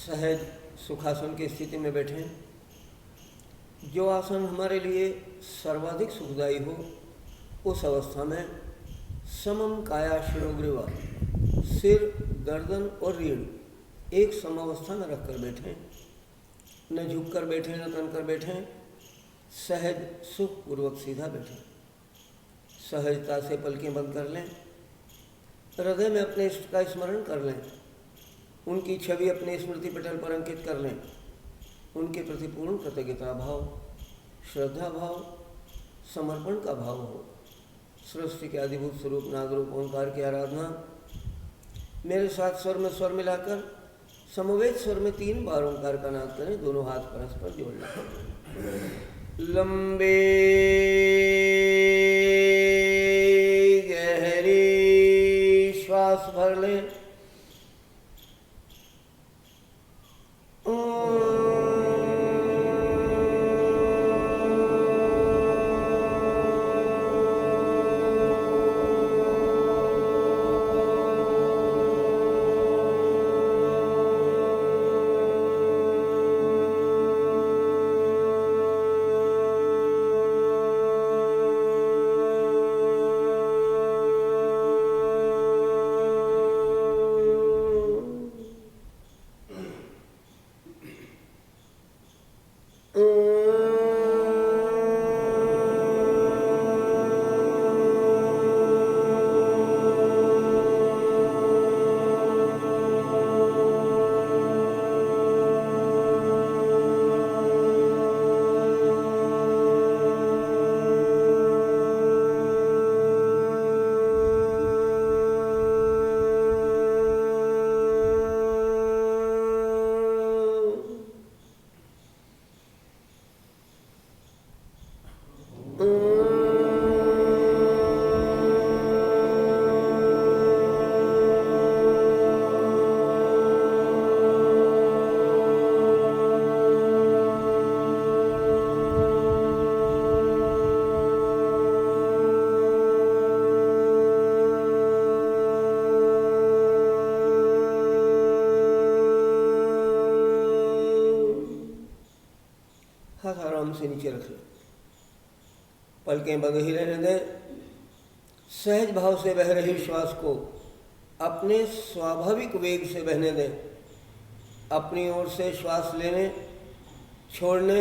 सहज सुखासन की स्थिति में बैठें। जो आसन हमारे लिए सर्वाधिक सुखदायी हो, उस अवस्था में समम काया शिरोग्रीवा, सिर, गर्दन और रीढ़ एक समावस्था में रखकर बैठें। न झुककर बैठें, न तन कर बैठें, सहज सुखपूर्वक सीधा बैठें। सहजता से पलकें बंद कर लें। हृदय में अपने इष्ट का स्मरण कर लें। उनकी छवि अपने स्मृति पटल पर अंकित कर लें। उनके प्रति पूर्ण कृतज्ञता भाव, श्रद्धा भाव, समर्पण का भाव हो। सृष्टि के आदिभूत स्वरूप नागरूप ओंकार की आराधना। मेरे साथ स्वर में स्वर मिलाकर समवेत स्वर में 3 बार ओंकार का नाद करें। दोनों हाथ परस्पर जोड़ लें। लंबे गहरी श्वास भर लें। हाथ आराम से नीचे रख लें। पलकें बंद ही रहने दें। सहज भाव से बह रही श्वास को अपने स्वाभाविक वेग से बहने दें। अपनी ओर से श्वास लेने, छोड़ने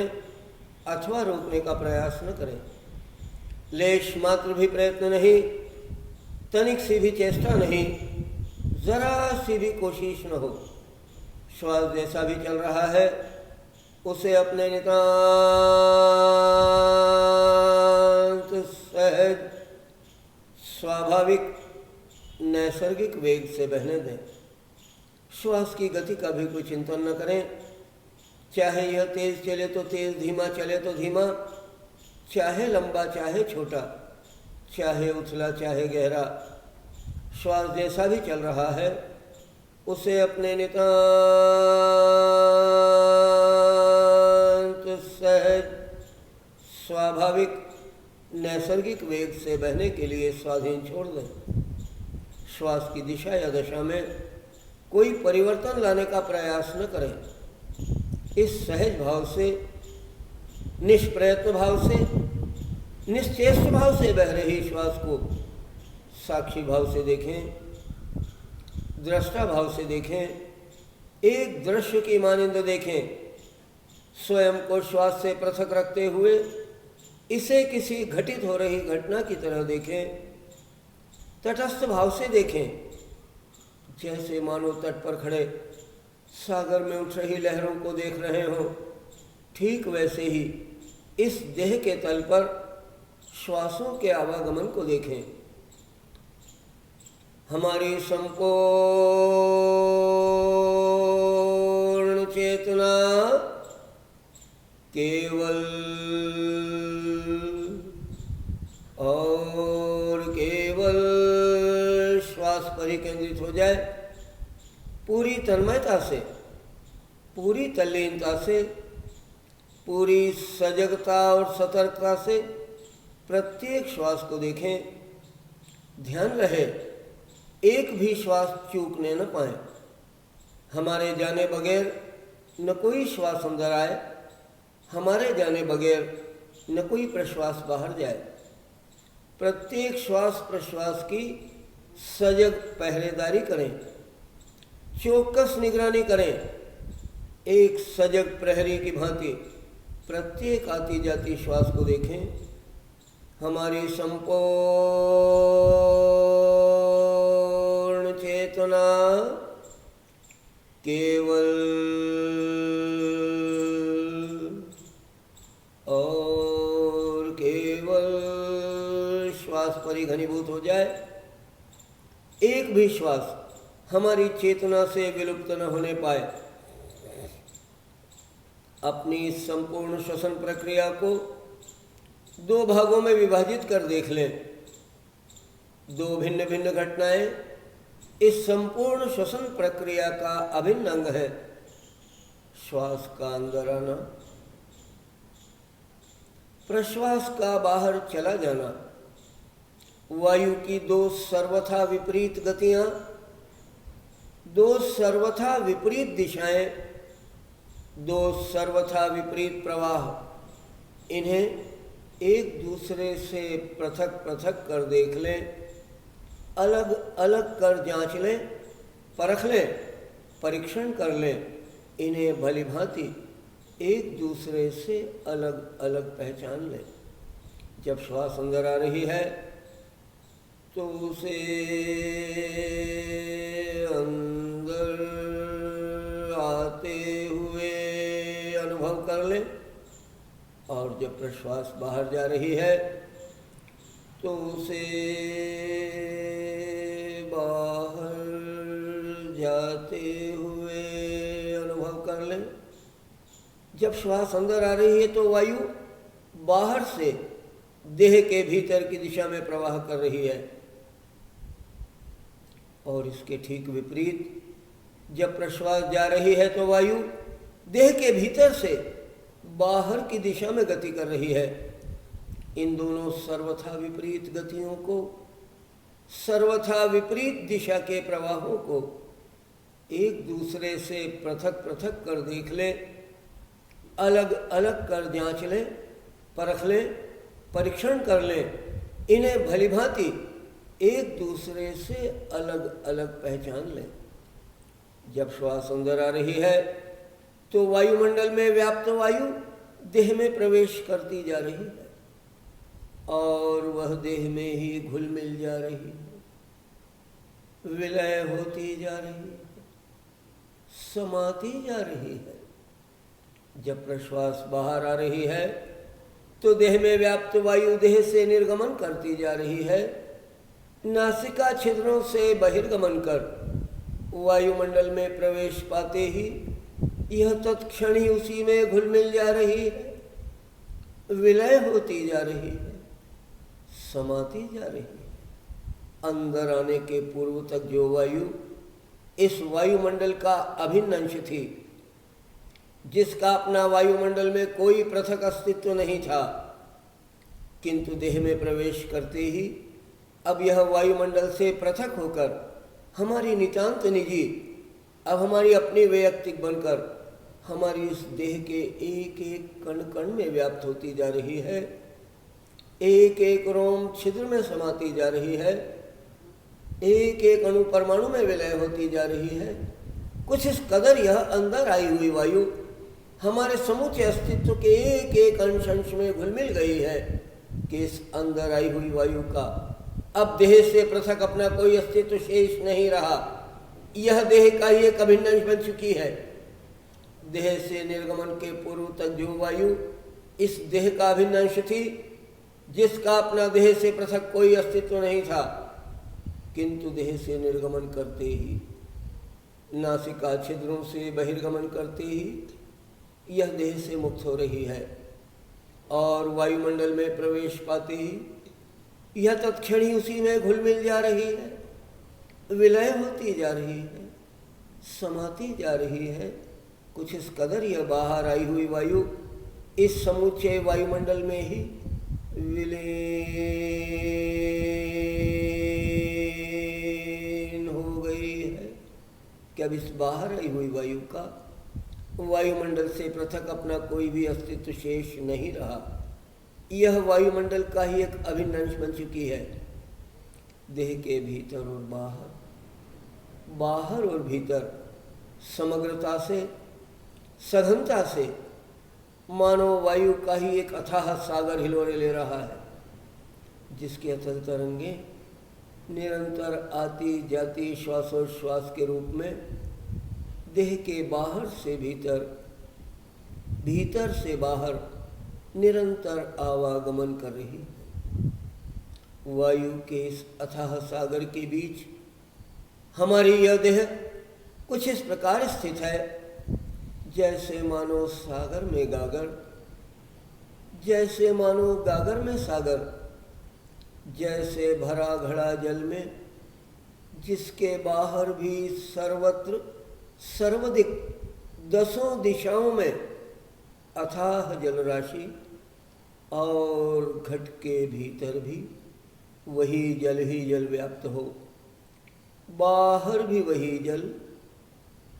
अथवा रोकने का प्रयास न करें। लेश मात्र भी प्रयत्न नहीं, तनिक सी भी चेष्टा नहीं, जरा सी भी कोशिश न हो। श्वास जैसा भी चल रहा है उसे अपने नितांत सहज स्वाभाविक नैसर्गिक वेग से बहने दें। श्वास की गति का भी कोई चिंतन न करें। चाहे यह तेज चले तो तेज, धीमा चले तो धीमा, चाहे लंबा चाहे छोटा, चाहे उथला चाहे गहरा, श्वास जैसा भी चल रहा है उसे अपने नितांत सहज स्वाभाविक नैसर्गिक वेग से बहने के लिए स्वाधीन छोड़ दें। श्वास की दिशा या दशा में कोई परिवर्तन लाने का प्रयास न करें। इस सहज भाव से, निष्प्रयत्न भाव से, निश्चेष्ट भाव से बह रही श्वास को साक्षी भाव से देखें, दृष्टा भाव से देखें, एक दृश्य की मानिंद देखें। स्वयं को श्वास से पृथक रखते हुए इसे किसी घटित हो रही घटना की तरह देखें। तटस्थ भाव से देखें, जैसे मानो तट पर खड़े सागर में उठ रही लहरों को देख रहे हों। ठीक वैसे ही इस देह के तल पर श्वासों के आवागमन को देखें। हमारी संपूर्ण चेतना केवल और केवल श्वास पर ही केंद्रित हो जाए। पूरी तन्मयता से, पूरी तल्लीनता से, पूरी सजगता और सतर्कता से प्रत्येक श्वास को देखें। ध्यान रहे एक भी श्वास चूकने न पाए। हमारे जाने बगैर न कोई श्वास अंदर आए, हमारे जाने बगैर न कोई प्रश्वास बाहर जाए। प्रत्येक श्वास प्रश्वास की सजग पहरेदारी करें, चौकस निगरानी करें। एक सजग प्रहरी की भांति प्रत्येक आती जाती श्वास को देखें। हमारी संपूर्ण चेतना केवल और केवल श्वास पर ही घनीभूत हो जाए। एक भी श्वास हमारी चेतना से विलुप्त न होने पाए। अपनी इस संपूर्ण श्वसन प्रक्रिया को दो भागों में विभाजित कर देख लें। दो भिन्न भिन्न घटनाएं इस संपूर्ण श्वसन प्रक्रिया का अभिन्न अंग है। श्वास का अंदर आना, प्रश्वास का बाहर चला जाना, वायु की दो सर्वथा विपरीत गतियां, दो सर्वथा विपरीत दिशाएं, दो सर्वथा विपरीत प्रवाह, इन्हें एक दूसरे से पृथक पृथक कर देख लें, अलग अलग कर जांच लें, परख लें, परीक्षण कर लें। इन्हें भली भांति एक दूसरे से अलग अलग पहचान लें। जब श्वास अंदर आ रही है तो उसे अंदर आते हुए अनुभव कर लें, और जब प्रश्वास बाहर जा रही है तो उसे बाहर जाते हुए अनुभव कर लें। जब श्वास अंदर आ रही है तो वायु बाहर से देह के भीतर की दिशा में प्रवाह कर रही है, और इसके ठीक विपरीत जब प्रश्वास जा रही है तो वायु देह के भीतर से बाहर की दिशा में गति कर रही है। इन दोनों सर्वथा विपरीत गतियों को, सर्वथा विपरीत दिशा के प्रवाहों को एक दूसरे से पृथक पृथक कर देख लें, अलग अलग कर जांच लें, परख लें, परीक्षण कर लें। इन्हें भली भांति एक दूसरे से अलग अलग पहचान लें। जब श्वास अंदर आ रही है तो वायुमंडल में व्याप्त वायु देह में प्रवेश करती जा रही है, और वह देह में ही घुल मिल जा रही है, विलय होती जा रही है, समाती जा रही है। जब प्रश्वास बाहर आ रही है तो देह में व्याप्त वायु देह से निर्गमन करती जा रही है, नासिका छिद्रों से बहिर्गमन कर वायुमंडल में प्रवेश पाते ही यह तत्क्षण ही उसी में घुल मिल जा रही है, विलय होती जा रही है, समाती जा रही है। अंदर आने के पूर्व तक जो वायु इस वायुमंडल का अभिन्न अंश थी, जिसका अपना वायुमंडल में कोई पृथक अस्तित्व नहीं था, किंतु देह में प्रवेश करते ही अब यह वायुमंडल से पृथक होकर हमारी नितांत निजी, अब हमारी अपनी वैयक्तिक बनकर हमारी इस देह के एक एक कण कण में व्याप्त होती जा रही है, एक एक रोम छिद्र में समाती जा रही है, एक एक अणु परमाणु में विलय होती जा रही है। कुछ इस कदर यह अंदर आई हुई वायु हमारे समूचे अस्तित्व के एक एक अंश अंश में घुल मिल गई है कि इस अंदर आई हुई वायु का अब देह से पृथक अपना कोई अस्तित्व शेष नहीं रहा। यह देह का ही एक अभिन्न अंश बन चुकी है। देह से निर्गमन के पूर्व तक जो वायु इस देह का अभिन्न अंश थी, जिसका अपना देह से पृथक कोई अस्तित्व नहीं था, किंतु देह से निर्गमन करते ही, नासिका छिद्रों से बहिर्गमन करते ही यह देह से मुक्त हो रही है, और वायुमंडल में प्रवेश पाते ही यह तत्क्षण ही उसी में घुल मिल जा रही है, विलय होती जा रही है, समाती जा रही है। कुछ इस कदर यह बाहर आई हुई वायु इस समूचे वायुमंडल में ही विलीन हो गई है कि अब इस बाहर आई हुई वायु का वायुमंडल से पृथक अपना कोई भी अस्तित्व शेष नहीं रहा। यह वायुमंडल का ही एक अभिन्न अंश बन चुकी है। देह के भीतर और बाहर, बाहर और भीतर समग्रता से, सघनता से मानो वायु का ही एक अथाह सागर हिलोरे ले रहा है, जिसके अथल तरंगे निरंतर आती जाती श्वासोच्छ्वास के रूप में देह के बाहर से भीतर, भीतर से बाहर निरंतर आवागमन कर रही। वायु के इस अथाह सागर के बीच हमारी यह देह कुछ इस प्रकार स्थित है जैसे मानो सागर में गागर, जैसे मानो गागर में सागर, जैसे भरा घड़ा जल में, जिसके बाहर भी सर्वत्र सर्वदिक दसों दिशाओं में अथाह जलराशि, और घट के भीतर भी वही जल ही जल व्याप्त हो, बाहर भी वही जल,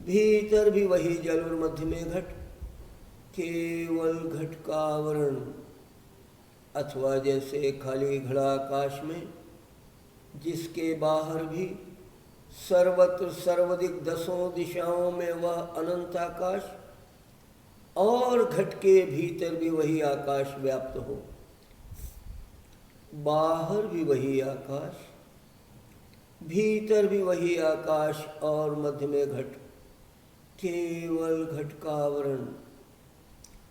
भीतर भी वही जल और मध्य में घट, केवल घट का आवरण। अथवा जैसे खाली घड़ा आकाश में, जिसके बाहर भी सर्वत्र सर्वदिक दसों दिशाओं में वह अनंत आकाश, और घट के भीतर भी वही आकाश व्याप्त हो, बाहर भी वही आकाश, भीतर भी वही आकाश, और मध्य में घट, केवल घट का आवरण।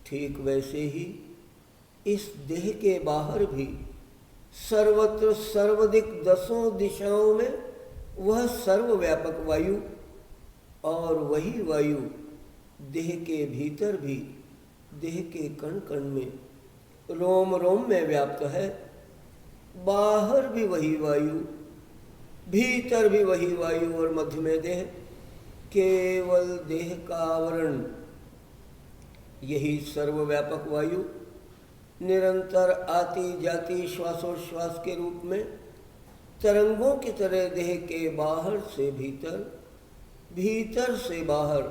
ठीक वैसे ही इस देह के बाहर भी सर्वत्र सर्वदिक दसों दिशाओं में वह सर्वव्यापक वायु, और वही वायु देह के भीतर भी, देह के कण कण में, रोम रोम में व्याप्त है। बाहर भी वही वायु, भीतर भी वही वायु, और मध्य में देह, केवल देह का आवरण। यही सर्वव्यापक वायु निरंतर आती जाती श्वासोच्छ्वास के रूप में तरंगों की तरह देह के बाहर से भीतर, भीतर से बाहर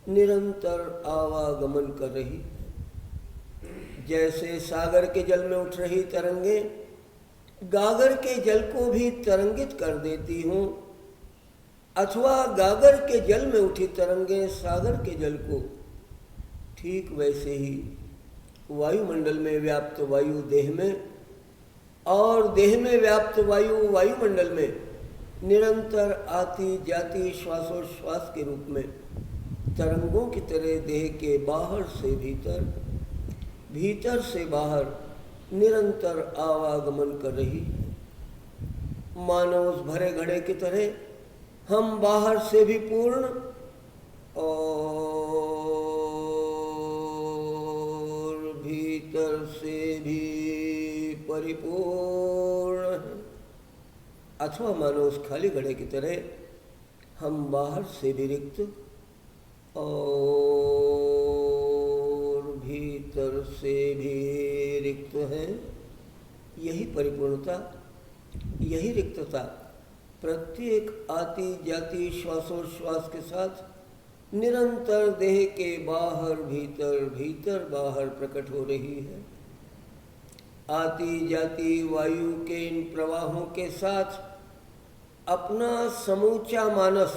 निरंतर आवागमन कर रही। जैसे सागर के जल में उठ रही तरंगे गागर के जल को भी तरंगित कर देती हूँ, अथवा गागर के जल में उठी तरंगे सागर के जल को, ठीक वैसे ही वायुमंडल में व्याप्त वायु देह में, और देह में व्याप्त वायु वायुमंडल में निरंतर आती जाती श्वासोच्छ्वास के रूप में तरंगों की तरह देह के बाहर से भीतर, भीतर से बाहर निरंतर आवागमन कर रही। मानो उस भरे घड़े की तरह हम बाहर से भी पूर्ण और भीतर से भी परिपूर्ण हैं, अथवा मानो उस खाली घड़े की तरह हम बाहर से भी रिक्त और भीतर से भी रिक्त हैं। यही परिपूर्णता, यही रिक्तता प्रत्येक आती जाती श्वासोच्छ्वास के साथ निरंतर देह के बाहर भीतर, भीतर बाहर प्रकट हो रही है। आती जाती वायु के इन प्रवाहों के साथ अपना समूचा मानस,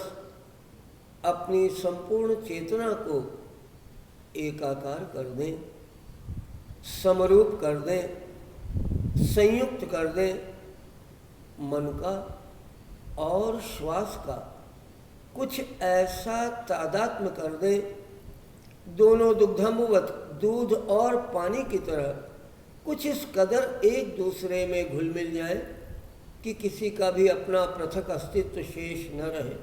अपनी संपूर्ण चेतना को एकाकार कर दें, समरूप कर दें, संयुक्त कर दें। मन का और श्वास का कुछ ऐसा तादात्म्य कर दें, दोनों दुग्धम्बुवत, दूध और पानी की तरह कुछ इस कदर एक दूसरे में घुल मिल जाए कि किसी का भी अपना पृथक अस्तित्व शेष न रहे,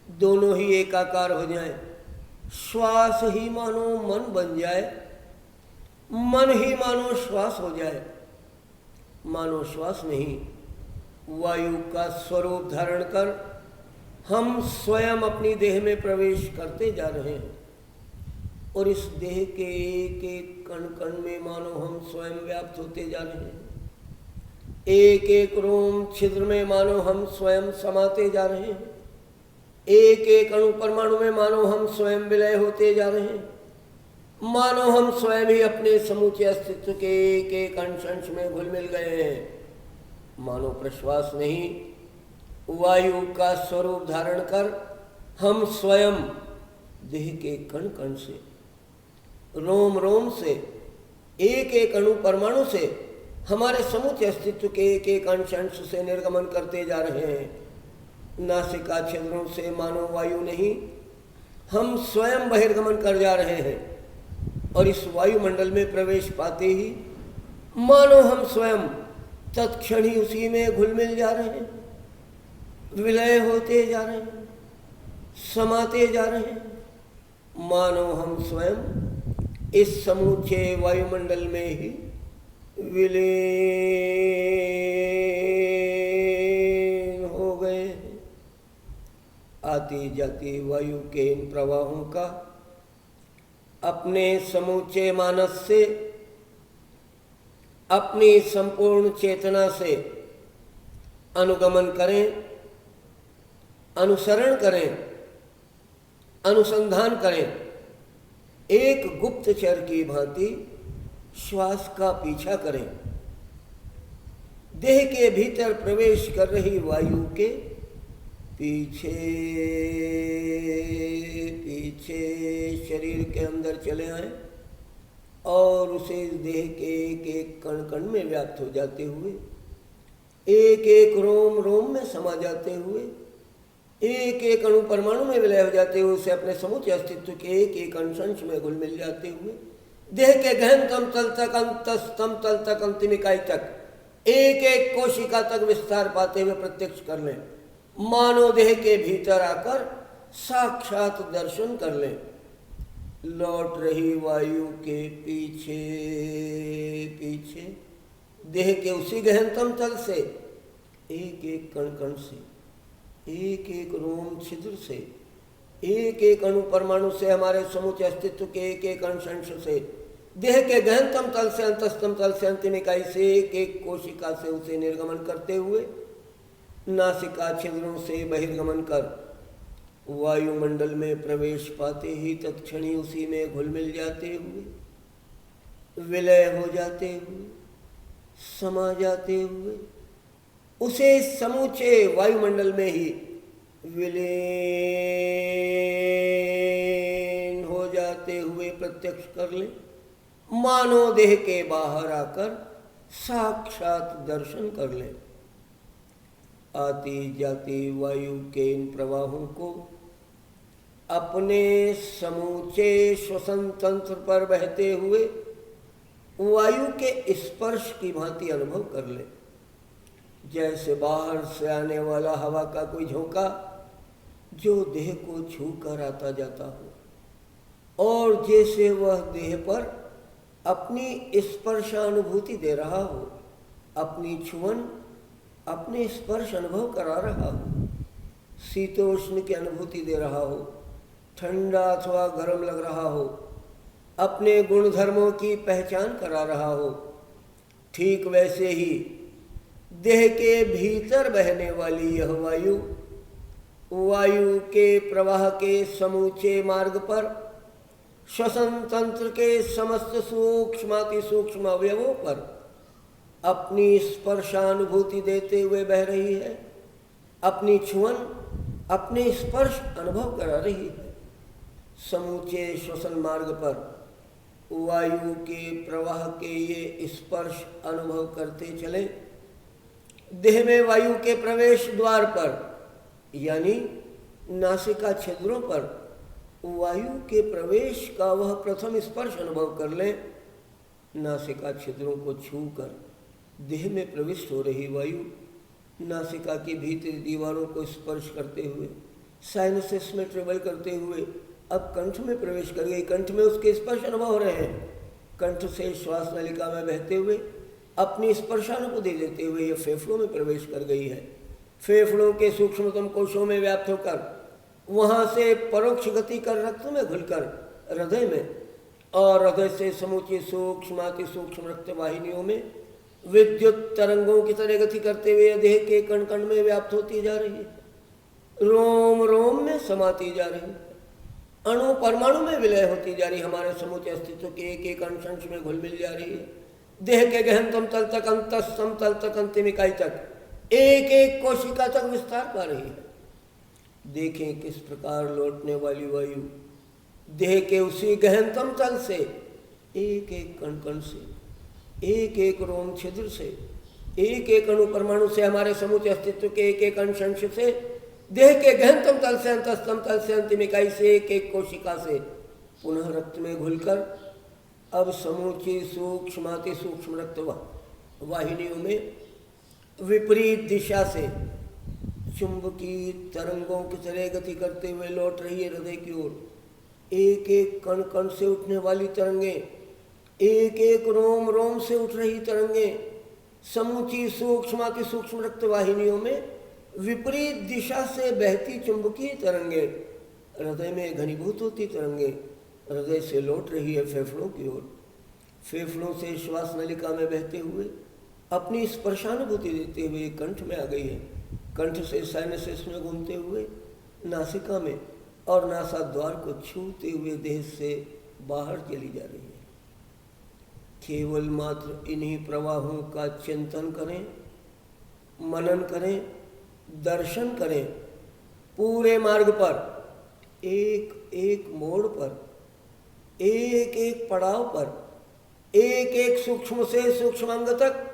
दोनों ही एकाकार हो जाएं। श्वास ही मानो मन बन जाए, मन ही मानो श्वास हो जाए, मानो श्वास नहीं वायु का स्वरूप धारण कर हम स्वयं अपनी देह में प्रवेश करते जा रहे हैं, और इस देह के एक एक कण कण में मानो हम स्वयं व्याप्त होते जा रहे हैं। एक एक रोम छिद्र में मानो हम स्वयं समाते जा रहे हैं। एक एक अणु परमाणु में मानो हम स्वयं विलय होते जा रहे हैं, मानो हम स्वयं ही अपने समूचे अस्तित्व के एक एक अंश में घुल मिल गए हैं। मानो प्रश्वास नहीं, वायु का स्वरूप धारण कर हम स्वयं देह के कण कण से, रोम रोम से, एक एक अणु परमाणु से हमारे समूचे अस्तित्व के एक एक अंश से निर्गमन करते जा रहे हैं। नासिका छिद्रों से मानो वायु नहीं, हम स्वयं बहिर्गमन कर जा रहे हैं और इस वायुमंडल में प्रवेश पाते ही मानो हम स्वयं तत्क्षण ही उसी में घुल मिल जा रहे हैं, विलय होते जा रहे हैं, समाते जा रहे हैं। मानो हम स्वयं इस समूचे वायुमंडल में ही विलीन हो गए हैं। आती जाती वायु के इन प्रवाहों का अपने समूचे मानस से, अपनी संपूर्ण चेतना से अनुगमन करें, अनुसरण करें, अनुसंधान करें। एक गुप्तचर की भांति श्वास का पीछा करें। देह के भीतर प्रवेश कर रही वायु के पीछे पीछे शरीर के अंदर चले आए और उसे देह के एक एक कण कण में व्याप्त हो जाते हुए, एक एक रोम रोम में समा जाते हुए, एक एक अणु परमाणु में विलय हो जाते हुए, उसे अपने समूचे अस्तित्व के एक एक अंश में घुल मिल जाते हुए, देह के गहनतम तल तक, अंतस्तम तल तक, अंतिम इकाई तक, एक एक कोशिका तक विस्तार पाते हुए प्रत्यक्ष कर लें। मानो देह के भीतर आकर साक्षात दर्शन कर लें। लौट रही वायु के पीछे पीछे देह के उसी गहनतम तल से, एक एक कण कण से, एक एक रोम छिद्र से, एक एक अणु परमाणु से, हमारे समूचे अस्तित्व के एक एक अंश से, देह के गहनतम तल से, अंतस्तम तल से, अंतिम इकाई से, एक एक कोशिका से उसे निर्गमन करते हुए, नासिका छिद्रों से बहिर्गमन कर वायुमंडल में प्रवेश पाते ही तत्क्षणी उसी में घुल मिल जाते हुए, विलय हो जाते हुए, समा जाते हुए, उसे समूचे वायुमंडल में ही विलीन हो जाते हुए प्रत्यक्ष कर ले। मानो देह के बाहर आकर साक्षात दर्शन कर ले। आती जाती वायु के इन प्रवाहों को अपने समूचे श्वसन तंत्र पर बहते हुए वायु के स्पर्श की भांति अनुभव कर ले। जैसे बाहर से आने वाला हवा का कोई झोंका जो देह को छू कर आता जाता हो, और जैसे वह देह पर अपनी स्पर्शानुभूति दे रहा हो, अपनी छुअन, अपने स्पर्श अनुभव करा रहा हो, शीतोष्ण की अनुभूति दे रहा हो, ठंडा अथवा गर्म लग रहा हो, अपने गुणधर्मों की पहचान करा रहा हो, ठीक वैसे ही देह के भीतर बहने वाली यह वायु, वायु के प्रवाह के समूचे मार्ग पर, श्वसन तंत्र के समस्त सूक्ष्माति सूक्ष्म अवयवों पर अपनी स्पर्शानुभूति देते हुए बह रही है, अपनी छुअन, अपने स्पर्श अनुभव करा रही है। समूचे श्वसन मार्ग पर वायु के प्रवाह के ये स्पर्श अनुभव करते चले। देह में वायु के प्रवेश द्वार पर यानी नासिका छिद्रों पर वायु के प्रवेश का वह प्रथम स्पर्श अनुभव कर लें। नासिका छिद्रों को छूकर देह में प्रविष्ट हो रही वायु नासिका की भीतरी दीवारों को स्पर्श करते हुए, साइनसेस में ट्रेवल करते हुए अब कंठ में प्रवेश कर गई। कंठ में उसके स्पर्श अनुभव हो रहे हैं। कंठ से श्वास नलिका में बहते हुए अपनी स्पर्शानुभूति देते हुए ये फेफड़ों में प्रवेश कर गई है। फेफड़ों के सूक्ष्मतम कोशों में व्याप्त होकर वहाँ से परोक्ष गति कर रक्त में घुलकर हृदय में, और हृदय से समूची सूक्ष्माति सूक्ष्म रक्त वाहिनियों में विद्युत तरंगों की तरह गति करते हुए देह के कण कण में व्याप्त होती जा रही है। रोम रोम में समाती जा रही है, अणु परमाणु में विलय होती जा रही, हमारे समूचे अस्तित्व के एक एक अंश में घुल मिल जा रही है। देह के गहनतम तल तक, अंतस्तम तल तक, अंतिम इकाई तक, एक एक कोशिका तक विस्तार पा रही है। देखें किस प्रकार लौटने वाली वायु देह के उसी गहनतम तल से, एक एक कण कण से, एक एक रोम छिद्र से, एक एक अणु परमाणु से, हमारे समूचे अस्तित्व के एक एक अंश से, देह के गहनतम तल से, अंतस्तम तल से, अंतिम इकाई से, एक एक कोशिका से पुनः रक्त में घुलकर अब समूची सूक्ष्माति सूक्ष्म रक्त वाहिनियों में विपरीत दिशा से चुंबकीय तरंगों की तरह गति करते हुए लौट रही है हृदय की ओर। एक एक कण कण से उठने वाली तरंगें, एक एक रोम रोम से उठ रही तरंगें समूची सूक्ष्माति सूक्ष्म रक्त वाहिनियों में विपरीत दिशा से बहती चुंबकीय तरंगें हृदय में घनीभूत होती तरंगें हृदय से लौट रही है फेफड़ों की ओर। फेफड़ों से श्वास नलिका में बहते हुए अपनी स्पर्शानुभूति देते हुए कंठ में आ गई है, कंठ से साइनसेस में घूमते हुए नासिका में और नासाद्वार को छूते हुए देह से बाहर चली जा रही है। केवल मात्र इन्हीं प्रवाहों का चिंतन करें, मनन करें, दर्शन करें। पूरे मार्ग पर एक एक मोड़ पर, एक एक पड़ाव पर, एक एक सूक्ष्म से सूक्ष्म अंग तक,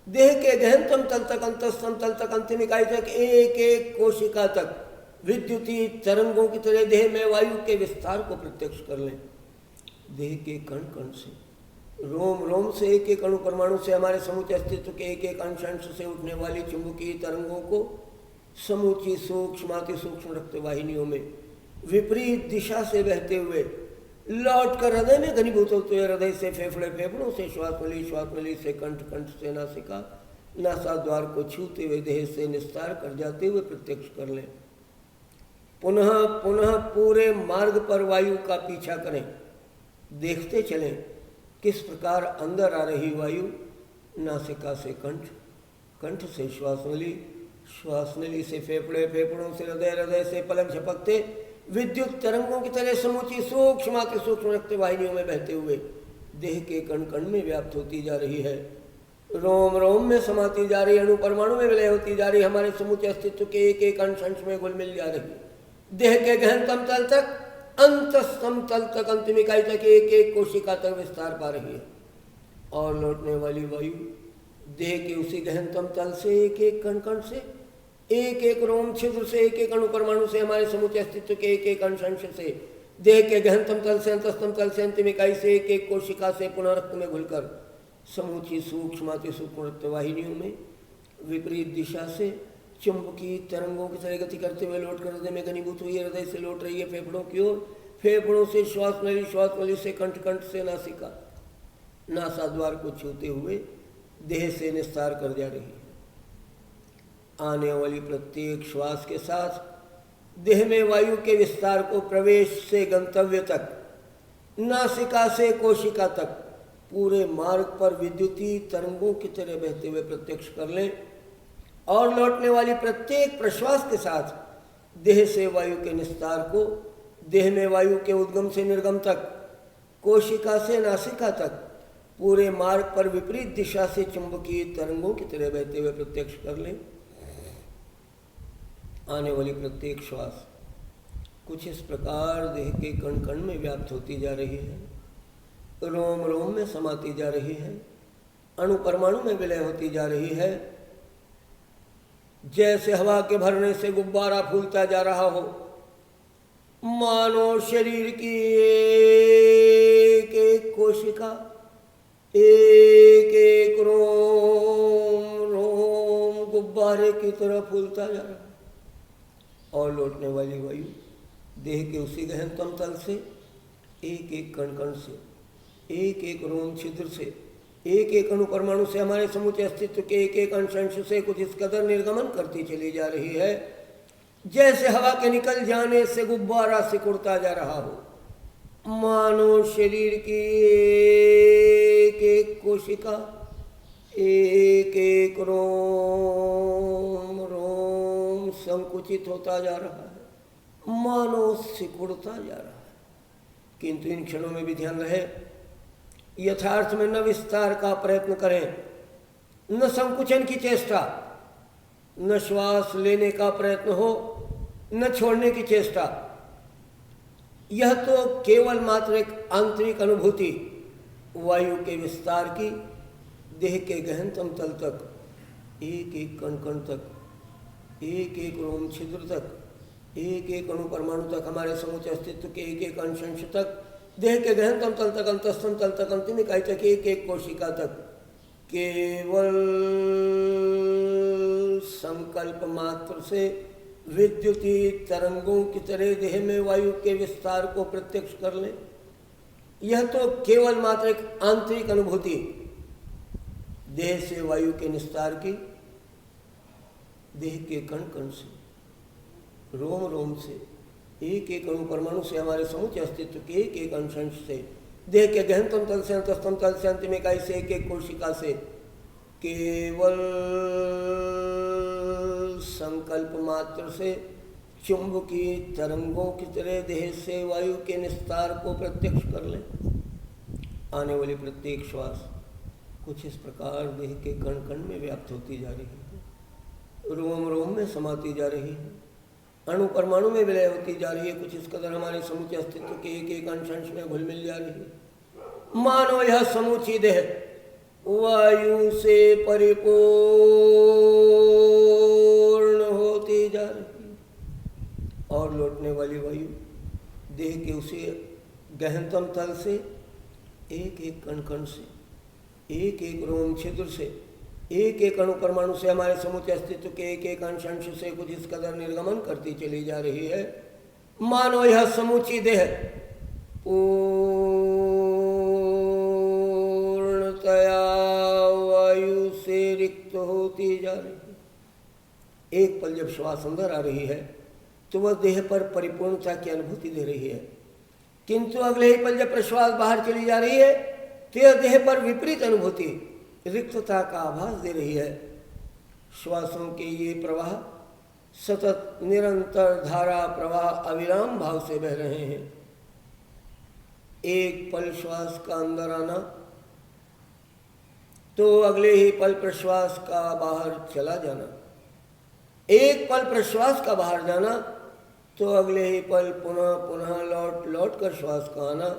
देह के गहनतम तल तक, अंतस्तम तल तक, अंतिम इकाई तक, एक एक कोशिका तक विद्युतीय तरंगों की तरह देह में वायु के विस्तार को प्रत्यक्ष कर लें। देह के कण कण से, रोम रोम से, एक एक अणु परमाणु से, हमारे समूचे अस्तित्व के एक एक अंश अंश से उठने वाली चुंबकीय तरंगों को समूची सूक्ष्माति सूक्ष्म रक्त वाहिनियों में विपरीत दिशा से बहते हुए लौट कर हृदय में घनीभूत होते हुए हृदय से फेफड़े, फेफड़ों से श्वास नली से कंठ, कंठ से नासिका, नासाद्वार को छूते हुए देह से निस्तार कर जाते हुए प्रत्यक्ष कर लें। पुनः पुनः पूरे मार्ग पर वायु का पीछा करें, देखते चलें किस प्रकार अंदर आ रही वायु नासिका से कंठ, कंठ से श्वास नली से फेफड़े, फेफड़ों से हृदय, हृदय से पलक झपकते विद्युत तरंगों की तरह समूची सूक्ष्माति सूक्ष्म रक्त वाहिनियों में बहते हुए देह के कण कण में व्याप्त होती जा रही है, रोम रोम में समाती जा रही, अणु परमाणु में विलय होती जा रही, हमारे समूचे अस्तित्व के एक एक अंश अंश में घुल मिल जा रही, देह के गहनतम तल तक, अंतस्तम तल तक, अंतिम इकाई तक, एक एक कोशिका तक विस्तार पा रही है। और लौटने वाली वायु देह के उसी गहनतम तल से, एक एक कण कण से, एक एक रोम छिद्र से, एक एक अणु परमाणु से, हमारे समूचे अस्तित्व के एक एक अंश अंश से, देह के गहनतम तल से, अंतस्तम तल से, अंतिम इकाई से, एक एक कोशिका से पुनः रक्त में घुलकर समूची सूक्ष्माति सूक्ष्म रक्त वाहिनियों में विपरीत दिशा से चुंबकीय तरंगों की तरह गति करते हुए लौट कर हृदय में घनीभूत हुई है, हृदय से लौट रही है फेफड़ों की ओर, फेफड़ों से श्वास नली से कंठ, कंठ से नासिका, नासाद्वार को छूते हुए देह से निस्तार कर जा रही है। आने वाली प्रत्येक श्वास के साथ देह में वायु के विस्तार को प्रवेश से गंतव्य तक, नासिका से कोशिका तक, पूरे मार्ग पर विद्युतीय तरंगों की तरह बहते हुए प्रत्यक्ष कर लें। और लौटने वाली प्रत्येक प्रश्वास के साथ देह से वायु के निस्तार को देह में वायु के उद्गम से निर्गम तक, कोशिका से नासिका तक, पूरे मार्ग पर विपरीत दिशा से चुंबकीय तरंगों की तरह बहते हुए प्रत्यक्ष कर लें। आने वाली प्रत्येक श्वास कुछ इस प्रकार देह के कण कण में व्याप्त होती जा रही है, रोम रोम में समाती जा रही है, अणु परमाणु में विलय होती जा रही है। जैसे हवा के भरने से गुब्बारा फूलता जा रहा हो, मानो शरीर की एक एक कोशिका, एक एक रोम रोम गुब्बारे की तरह फूलता जा रहा है। और लौटने वाली वायु देह के उसी गहनतम तल से, एक एक कण कण से, एक एक रोम छिद्र से, एक एक अणु परमाणु से, हमारे समूचे अस्तित्व के एक एक अंश अंश से कुछ इस कदर निर्गमन करती चली जा रही है जैसे हवा के निकल जाने से गुब्बारा सिकुड़ता जा रहा हो। मानो शरीर की एक एक कोशिका, एक एक रोम रोम संकुचित होता जा रहा है मानो सिकुड़ता जा रहा है। किंतु इन क्षणों में भी ध्यान रहे, यथार्थ में न विस्तार का प्रयत्न करें, न संकुचन की चेष्टा, न श्वास लेने का प्रयत्न हो, न छोड़ने की चेष्टा। यह तो केवल मात्र एक आंतरिक अनुभूति वायु के विस्तार की, देह के गहनतम तल तक, एक एक कण कण तक, एक एक रोम छिद्र तक, एक एक अणु परमाणु तक, हमारे समूचे अस्तित्व के एक एक अंश अंश तक, देह के गहनतम तल तक, अंतस्तम तल तक, अंतिम इकाई तक, एक एक कोशिका तक, केवल संकल्प मात्र से विद्युती तरंगों की तरह देह में वायु के विस्तार को प्रत्यक्ष कर लें। यह तो केवल मात्र एक आंतरिक अनुभूति देह से वायु के निस्तार की, देह के कण कण से, रोम रोम से, एक एक अणु परमाणु से, हमारे समूचे अस्तित्व के एक एक अंश अंश से, देह के गहनतम तल से, अंतस्तम तल से, अंतिम इकाई से, एक एक कोशिका से, केवल संकल्प मात्र से चुंबकीय तरंगों की तरह देह से वायु के निस्तार को प्रत्यक्ष कर लें। आने वाली प्रत्येक श्वास कुछ इस प्रकार देह के कण कण में व्याप्त होती जा रही है, रोम रोम में समाती जा रही है, अणु परमाणु में विलय होती जा रही है, कुछ इस कदर हमारे समूचे अस्तित्व के एक एक अंश अंश में घुल मिल जा रही है। मानो यह समूची देह वायु से परिपूर्ण होती जा रही है, और लौटने वाली वायु देह के उसी गहनतम तल से, एक एक कण कण से, एक एक रोम छिद्र से, एक एक अणु परमाणु से, हमारे समूचे अस्तित्व के एक एक अंश अंश से कुछ इस कदर निर्गमन करती चली जा रही है। मानो यह समूची देह पूर्णतया वायु से रिक्त होती जा रही है। एक पल जब श्वास अंदर आ रही है तो वह देह पर परिपूर्णता की अनुभूति दे रही है, किंतु अगले ही पल जब प्रश्वास बाहर चली जा रही है तो यह देह पर विपरीत अनुभूति, रिक्तता का आभास दे रही है। श्वासों के ये प्रवाह सतत निरंतर धारा प्रवाह अविराम भाव से बह रहे हैं। एक पल श्वास का अंदर आना तो अगले ही पल प्रश्वास का बाहर चला जाना, एक पल प्रश्वास का बाहर जाना तो अगले ही पल पुनः पुनः लौट लौट कर श्वास का आना।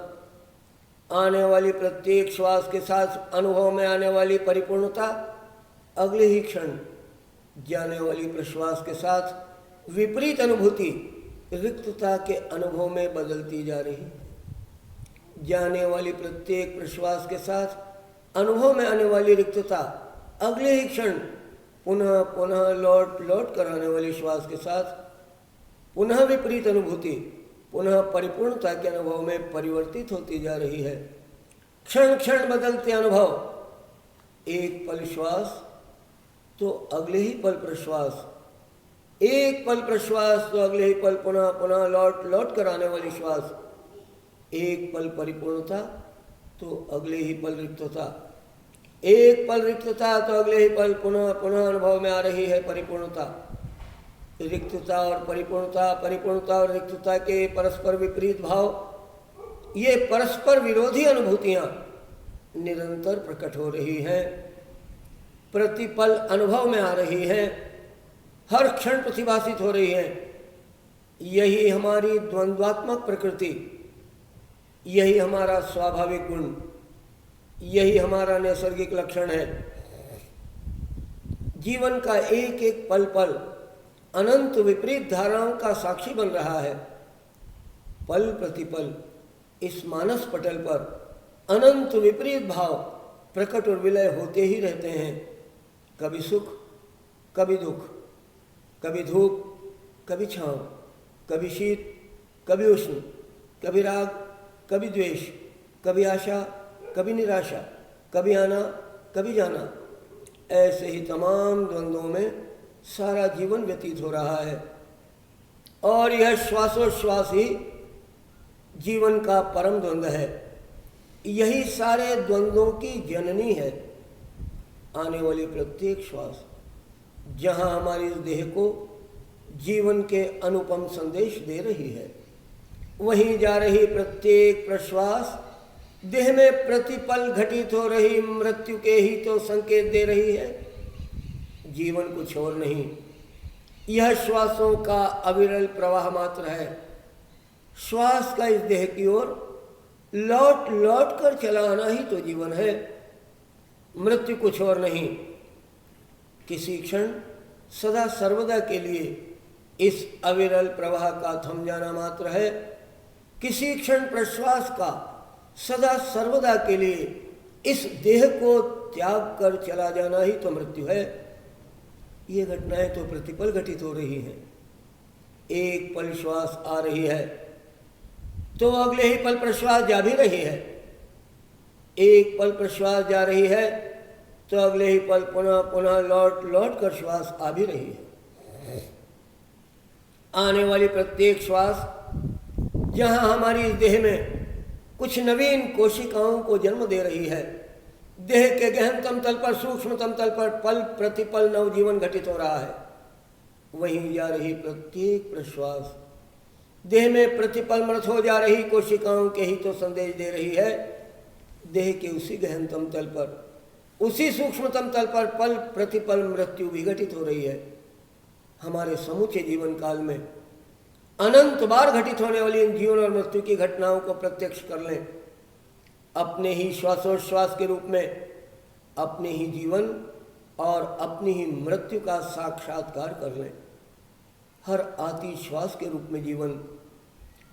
आने वाली प्रत्येक श्वास के साथ अनुभव में आने वाली परिपूर्णता अगले ही क्षण जाने वाली प्रश्वास के साथ विपरीत अनुभूति रिक्तता के अनुभव में बदलती जा रही है। जाने वाली प्रत्येक प्रश्वास के साथ अनुभव में आने वाली रिक्तता अगले ही क्षण पुनः पुनः लौट लौट कर आने वाली श्वास के साथ पुनः विपरीत अनुभूति, पुनः परिपूर्णता के अनुभव में परिवर्तित होती जा रही है। क्षण क्षण बदलते अनुभव, एक पल श्वास तो अगले ही पल प्रश्वास, एक पल प्रश्वास तो अगले ही पल पुनः पुनः लौट लौट कर आने वाली श्वास, एक पल परिपूर्णता तो अगले ही पल रिक्तता, एक पल रिक्तता तो अगले ही पल पुनः पुनः अनुभव में आ रही है परिपूर्णता। रिक्तता और परिपूर्णता, परिपूर्णता और रिक्तता के परस्पर विपरीत भाव, ये परस्पर विरोधी अनुभूतियां निरंतर प्रकट हो रही हैं, प्रतिपल अनुभव में आ रही हैं, हर क्षण प्रतिभासित हो रही हैं। यही हमारी द्वंद्वात्मक प्रकृति, यही हमारा स्वाभाविक गुण, यही हमारा नैसर्गिक लक्षण है। जीवन का एक एक पल पल अनंत विपरीत धाराओं का साक्षी बन रहा है। पल प्रतिपल इस मानस पटल पर अनंत विपरीत भाव प्रकट और विलय होते ही रहते हैं। कभी सुख, कभी दुख, कभी धूप, कभी छांव, कभी शीत, कभी उष्ण, कभी राग, कभी द्वेष, कभी आशा, कभी निराशा, कभी आना, कभी जाना। ऐसे ही तमाम द्वंद्वों में सारा जीवन व्यतीत हो रहा है और यह श्वासोश्वास ही जीवन का परम द्वंद्व है। यही सारे द्वंद्वों की जननी है। आने वाली प्रत्येक श्वास जहाँ हमारी इस देह को जीवन के अनुपम संदेश दे रही है। वहीं जा रही प्रत्येक प्रश्वास देह में प्रतिपल घटित हो रही मृत्यु के ही तो संकेत दे रही है। जीवन कुछ और नहीं, यह श्वासों का अविरल प्रवाह मात्र है। श्वास का इस देह की ओर लौट लौट कर चला आना ही तो जीवन है, मृत्यु कुछ और नहीं। किसी क्षण सदा सर्वदा के लिए इस अविरल प्रवाह का थम जाना मात्र है। किसी क्षण प्रश्वास का सदा सर्वदा के लिए इस देह को त्याग कर चला जाना ही तो मृत्यु है। ये घटनाएं तो प्रतिपल घटित हो रही हैं। एक पल श्वास आ रही है तो अगले ही पल प्रश्वास जा भी रही है। एक पल प्रश्वास जा रही है तो अगले ही पल पुनः पुनः लौट लौट कर श्वास आ भी रही है। आने वाली प्रत्येक श्वास जहां हमारी इस देह में कुछ नवीन कोशिकाओं को जन्म दे रही है, देह के गहनतम तल पर सूक्ष्मतम तल पर पल प्रतिपल नवजीवन घटित हो रहा है। वहीं जा रही प्रत्येक प्रश्वास देह में प्रतिपल मृत हो जा रही कोशिकाओं के ही तो संदेश दे रही है। देह के उसी गहनतम तल पर, उसी सूक्ष्मतम तल पर पल प्रतिपल मृत्यु भी घटित हो रही है। हमारे समूचे जीवन काल में अनंत बार घटित होने वाली इन जीवन और मृत्यु की घटनाओं को प्रत्यक्ष कर लें। अपने ही श्वासोच्छ्वास के रूप में अपने ही जीवन और अपनी ही मृत्यु का साक्षात्कार कर लें। हर आती श्वास के रूप में जीवन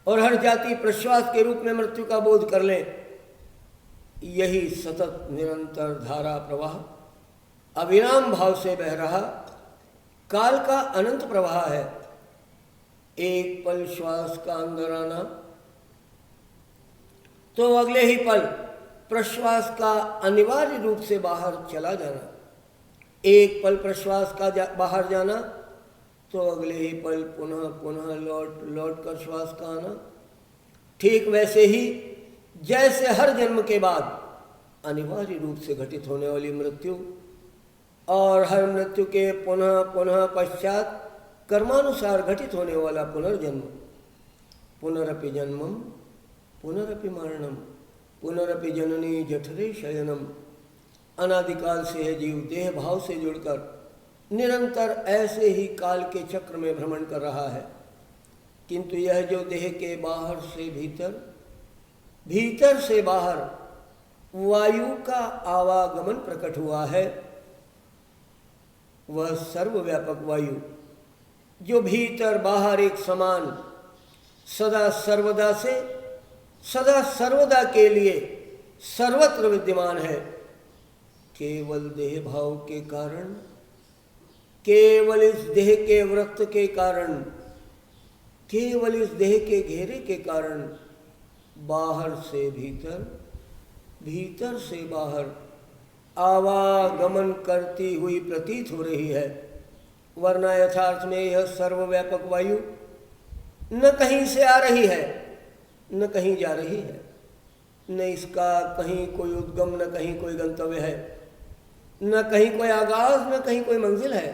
और हर जाती प्रश्वास के रूप में मृत्यु का बोध कर लें। यही सतत निरंतर धारा प्रवाह अविराम भाव से बह रहा काल का अनंत प्रवाह है। एक पल श्वास का अंदर आना तो अगले ही पल प्रश्वास का अनिवार्य रूप से बाहर चला जाना। एक पल प्रश्वास का बाहर जाना तो अगले ही पल पुनः पुनः लौट लौट कर श्वास का आना। ठीक वैसे ही जैसे हर जन्म के बाद अनिवार्य रूप से घटित होने वाली मृत्यु और हर मृत्यु के पुनः पुनः पश्चात कर्मानुसार घटित होने वाला पुनर्जन्म, पुनरपि जन्मम पुनरपि मरणम पुनरपि जननी जठरे शयनम। अनादिकाल से है जीव देह भाव से जुड़कर निरंतर ऐसे ही काल के चक्र में भ्रमण कर रहा है। किंतु यह जो देह के बाहर से भीतर, भीतर से बाहर वायु का आवागमन प्रकट हुआ है, वह सर्वव्यापक वायु जो भीतर बाहर एक समान सदा सर्वदा से सदा सर्वदा के लिए सर्वत्र विद्यमान है, केवल देह भाव के कारण, केवल इस देह के वृत्त के कारण, केवल इस देह के घेरे के कारण बाहर से भीतर, भीतर से बाहर आवागमन करती हुई प्रतीत हो रही है। वरना यथार्थ में यह सर्वव्यापक वायु न कहीं से आ रही है न कहीं जा रही है, न इसका कहीं कोई उद्गम न कहीं कोई गंतव्य है, न कहीं कोई आगाज न कहीं कोई मंजिल है,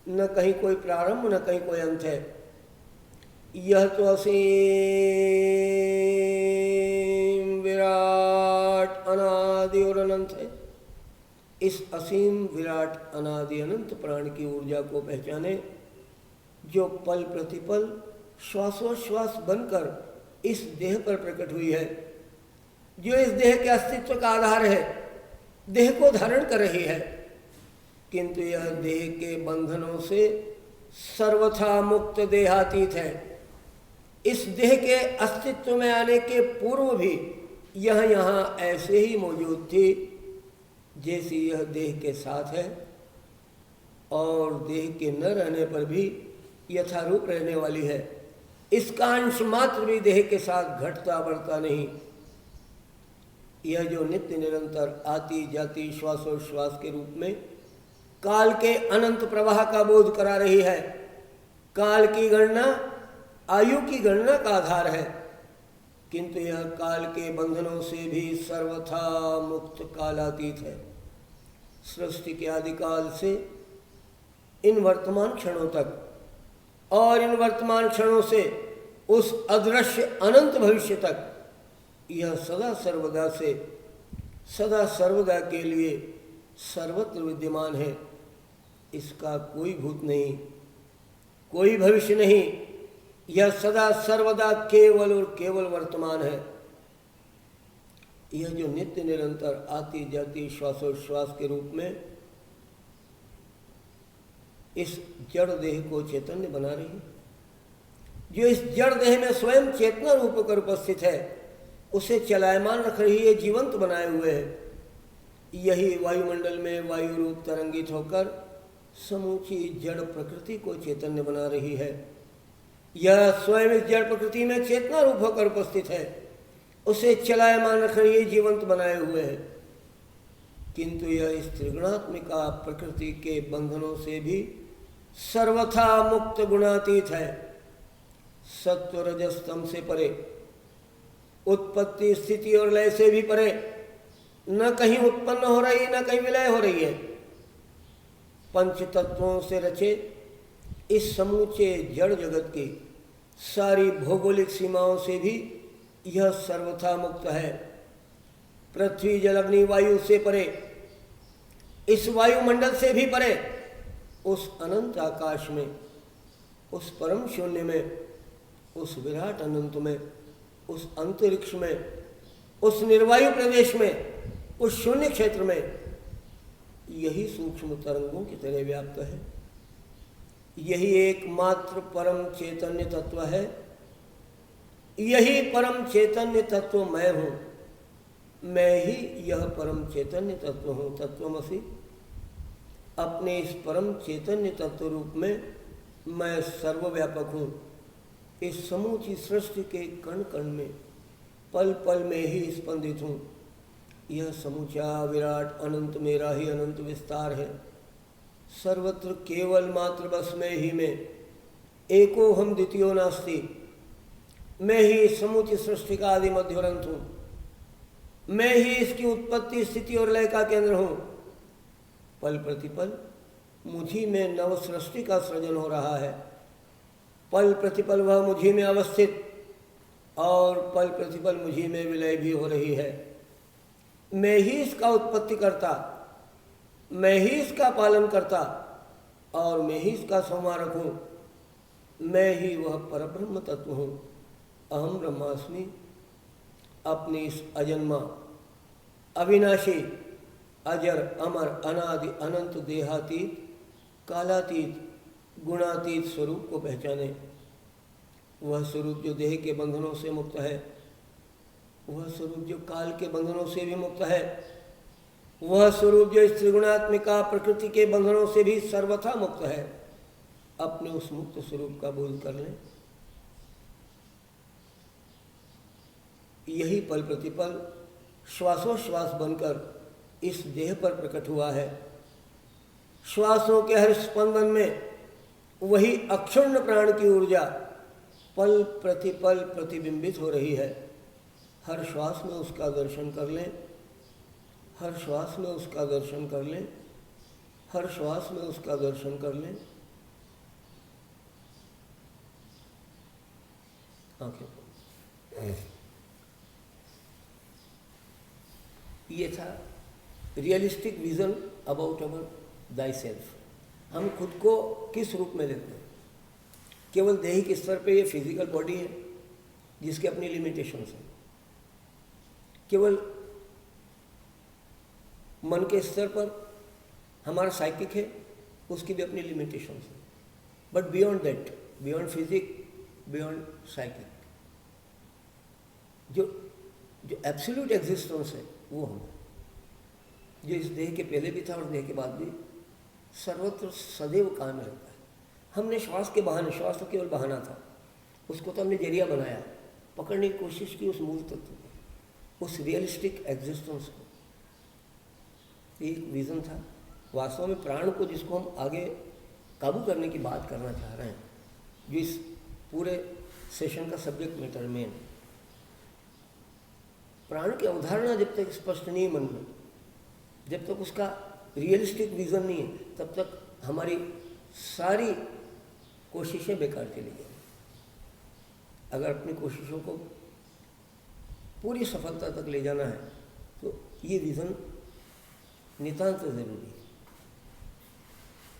न कहीं कोई प्रारंभ न कहीं कोई अंत है। यह तो असीम विराट अनादि और अनंत है। इस असीम विराट अनादि अनंत प्राण की ऊर्जा को पहचाने जो पल प्रतिपल श्वासोश्वास बनकर इस देह पर प्रकट हुई है, जो इस देह के अस्तित्व का आधार है, देह को धारण कर रही है, किंतु यह देह के बंधनों से सर्वथा मुक्त देहातीत है। इस देह के अस्तित्व में आने के पूर्व भी यह यहाँ ऐसे ही मौजूद थी जैसी यह देह के साथ है, और देह के न रहने पर भी यथारूप रहने वाली है। इसका अंश मात्र भी देह के साथ घटता बढ़ता नहीं। यह जो नित्य निरंतर आती जाती श्वासोश्वास के रूप में काल के अनंत प्रवाह का बोध करा रही है। काल की गणना आयु की गणना का आधार है, किंतु यह काल के बंधनों से भी सर्वथा मुक्त कालातीत है। सृष्टि के आदिकाल से इन वर्तमान क्षणों तक और इन वर्तमान क्षणों से उस अदृश्य अनंत भविष्य तक यह सदा सर्वदा के लिए सर्वत्र विद्यमान है। इसका कोई भूत नहीं, कोई भविष्य नहीं, यह सदा सर्वदा केवल और केवल वर्तमान है। यह जो नित्य निरंतर आती जाती श्वासोच्छ्वास के रूप में इस जड़ देह को चैतन्य बना रही है, जो इस जड़ देह में स्वयं चेतना रूप होकर उपस्थित है, उसे चलायमान रख रही है, जीवंत बनाए हुए है। यही वायुमंडल में वायु रूप तरंगित होकर समूची जड़ प्रकृति को चैतन्य बना रही है। यह स्वयं इस जड़ प्रकृति में चेतना रूप होकर उपस्थित है, उसे चलायमान रख रही है, जीवंत बनाए हुए है। किंतु यह इस त्रिगुणात्मिका प्रकृति के बंधनों से भी सर्वथा मुक्त गुणातीत है, सत्व रजस तम से परे, उत्पत्ति स्थिति और लय से भी परे, न कहीं उत्पन्न हो रही न कहीं विलय हो रही है। पंच तत्वों से रचे इस समूचे जड़ जगत की सारी भौगोलिक सीमाओं से भी यह सर्वथा मुक्त है। पृथ्वी जल अग्नि वायु से परे, इस वायुमंडल से भी परे, उस अनंत आकाश में, उस परम शून्य में, उस विराट अनंत में, उस अंतरिक्ष में, उस निर्वायु प्रदेश में, उस शून्य क्षेत्र में यही सूक्ष्म तरंगों की तरह व्याप्त है। यही एकमात्र परम चैतन्य तत्व है। यही परम चैतन्य तत्व मैं हूँ, मैं ही यह परम चैतन्य तत्व हूँ। तत्वमसि, अपने इस परम चैतन्य तत्व रूप में मैं सर्वव्यापक हूँ। इस समूची सृष्टि के कण कण में, पल पल में ही स्पंदित हूँ। यह समूचा विराट अनंत मेरा ही अनंत विस्तार है। सर्वत्र केवल मात्र बस मैं ही में, एको हम द्वितीयो नास्ति। मैं ही समूची सृष्टि का आदि मध्यवरंत हूँ। मैं ही इसकी उत्पत्ति स्थिति और लय का केंद्र हूँ। पल प्रतिपल मुझी में नव सृष्टि का सृजन हो रहा है। पल प्रतिपल वह मुझी में अवस्थित और पल प्रतिपल मुझी में विलय भी हो रही है। मैं ही इसका उत्पत्ति करता, मैं ही इसका पालन करता और मैं ही इसका संहारक हूँ। मैं ही वह परब्रह्म तत्व हूँ। अहम ब्रह्मास्मि। अपनी इस अजन्मा, अविनाशी, अजर, अमर, अनादि, अनंत, देहातीत, कालातीत, गुणातीत स्वरूप को पहचाने। वह स्वरूप जो देह के बंधनों से मुक्त है, वह स्वरूप जो काल के बंधनों से भी मुक्त है, वह स्वरूप जो इस त्रिगुणात्मिका प्रकृति के बंधनों से भी सर्वथा मुक्त है। अपने उस मुक्त स्वरूप का बोध कर लें। यही पल प्रतिपल श्वासोश्वास बनकर इस देह पर प्रकट हुआ है। श्वासों के हर स्पंदन में वही अक्षुण्ण प्राण की ऊर्जा पल प्रतिपल प्रतिबिंबित हो रही है। हर श्वास में उसका दर्शन कर लें, हर श्वास में उसका दर्शन कर लें, हर श्वास में उसका दर्शन कर लें। आंखें, ये था realistic vision about our thy self. हम खुद को किस रूप में लेते हैं? केवल दैहिक स्तर पे ये फिजिकल बॉडी है जिसके अपनी लिमिटेशंस हैं। केवल मन के स्तर पर हमारा साइकिक है, उसकी भी अपनी लिमिटेशंस हैं। But beyond that, beyond physic, beyond psychic, जो एब्सोल्यूट एग्जिस्टेंस है वो हम, जो इस देह के पहले भी था और देह के बाद भी सर्वत्र सदैव कायम रहता है। हमने श्वास के बहाने, श्वास तो केवल बहाना था, उसको तो हमने जरिया बनाया, पकड़ने की कोशिश की उस मूल तत्व को, उस रियलिस्टिक एग्जिस्टेंस को। एक विजन था। वास्तव में प्राण को, जिसको हम आगे काबू करने की बात करना चाह रहे हैं, जो इस पूरे सेशन का सब्जेक्ट मैटर मेन, प्राण की अवधारणा जब तक स्पष्ट नहीं मन में, जब तक उसका रियलिस्टिक विजन नहीं है, तब तक हमारी सारी कोशिशें बेकार चली जाएंगी। अगर अपनी कोशिशों को पूरी सफलता तक ले जाना है तो ये विज़न नितांत ज़रूरी है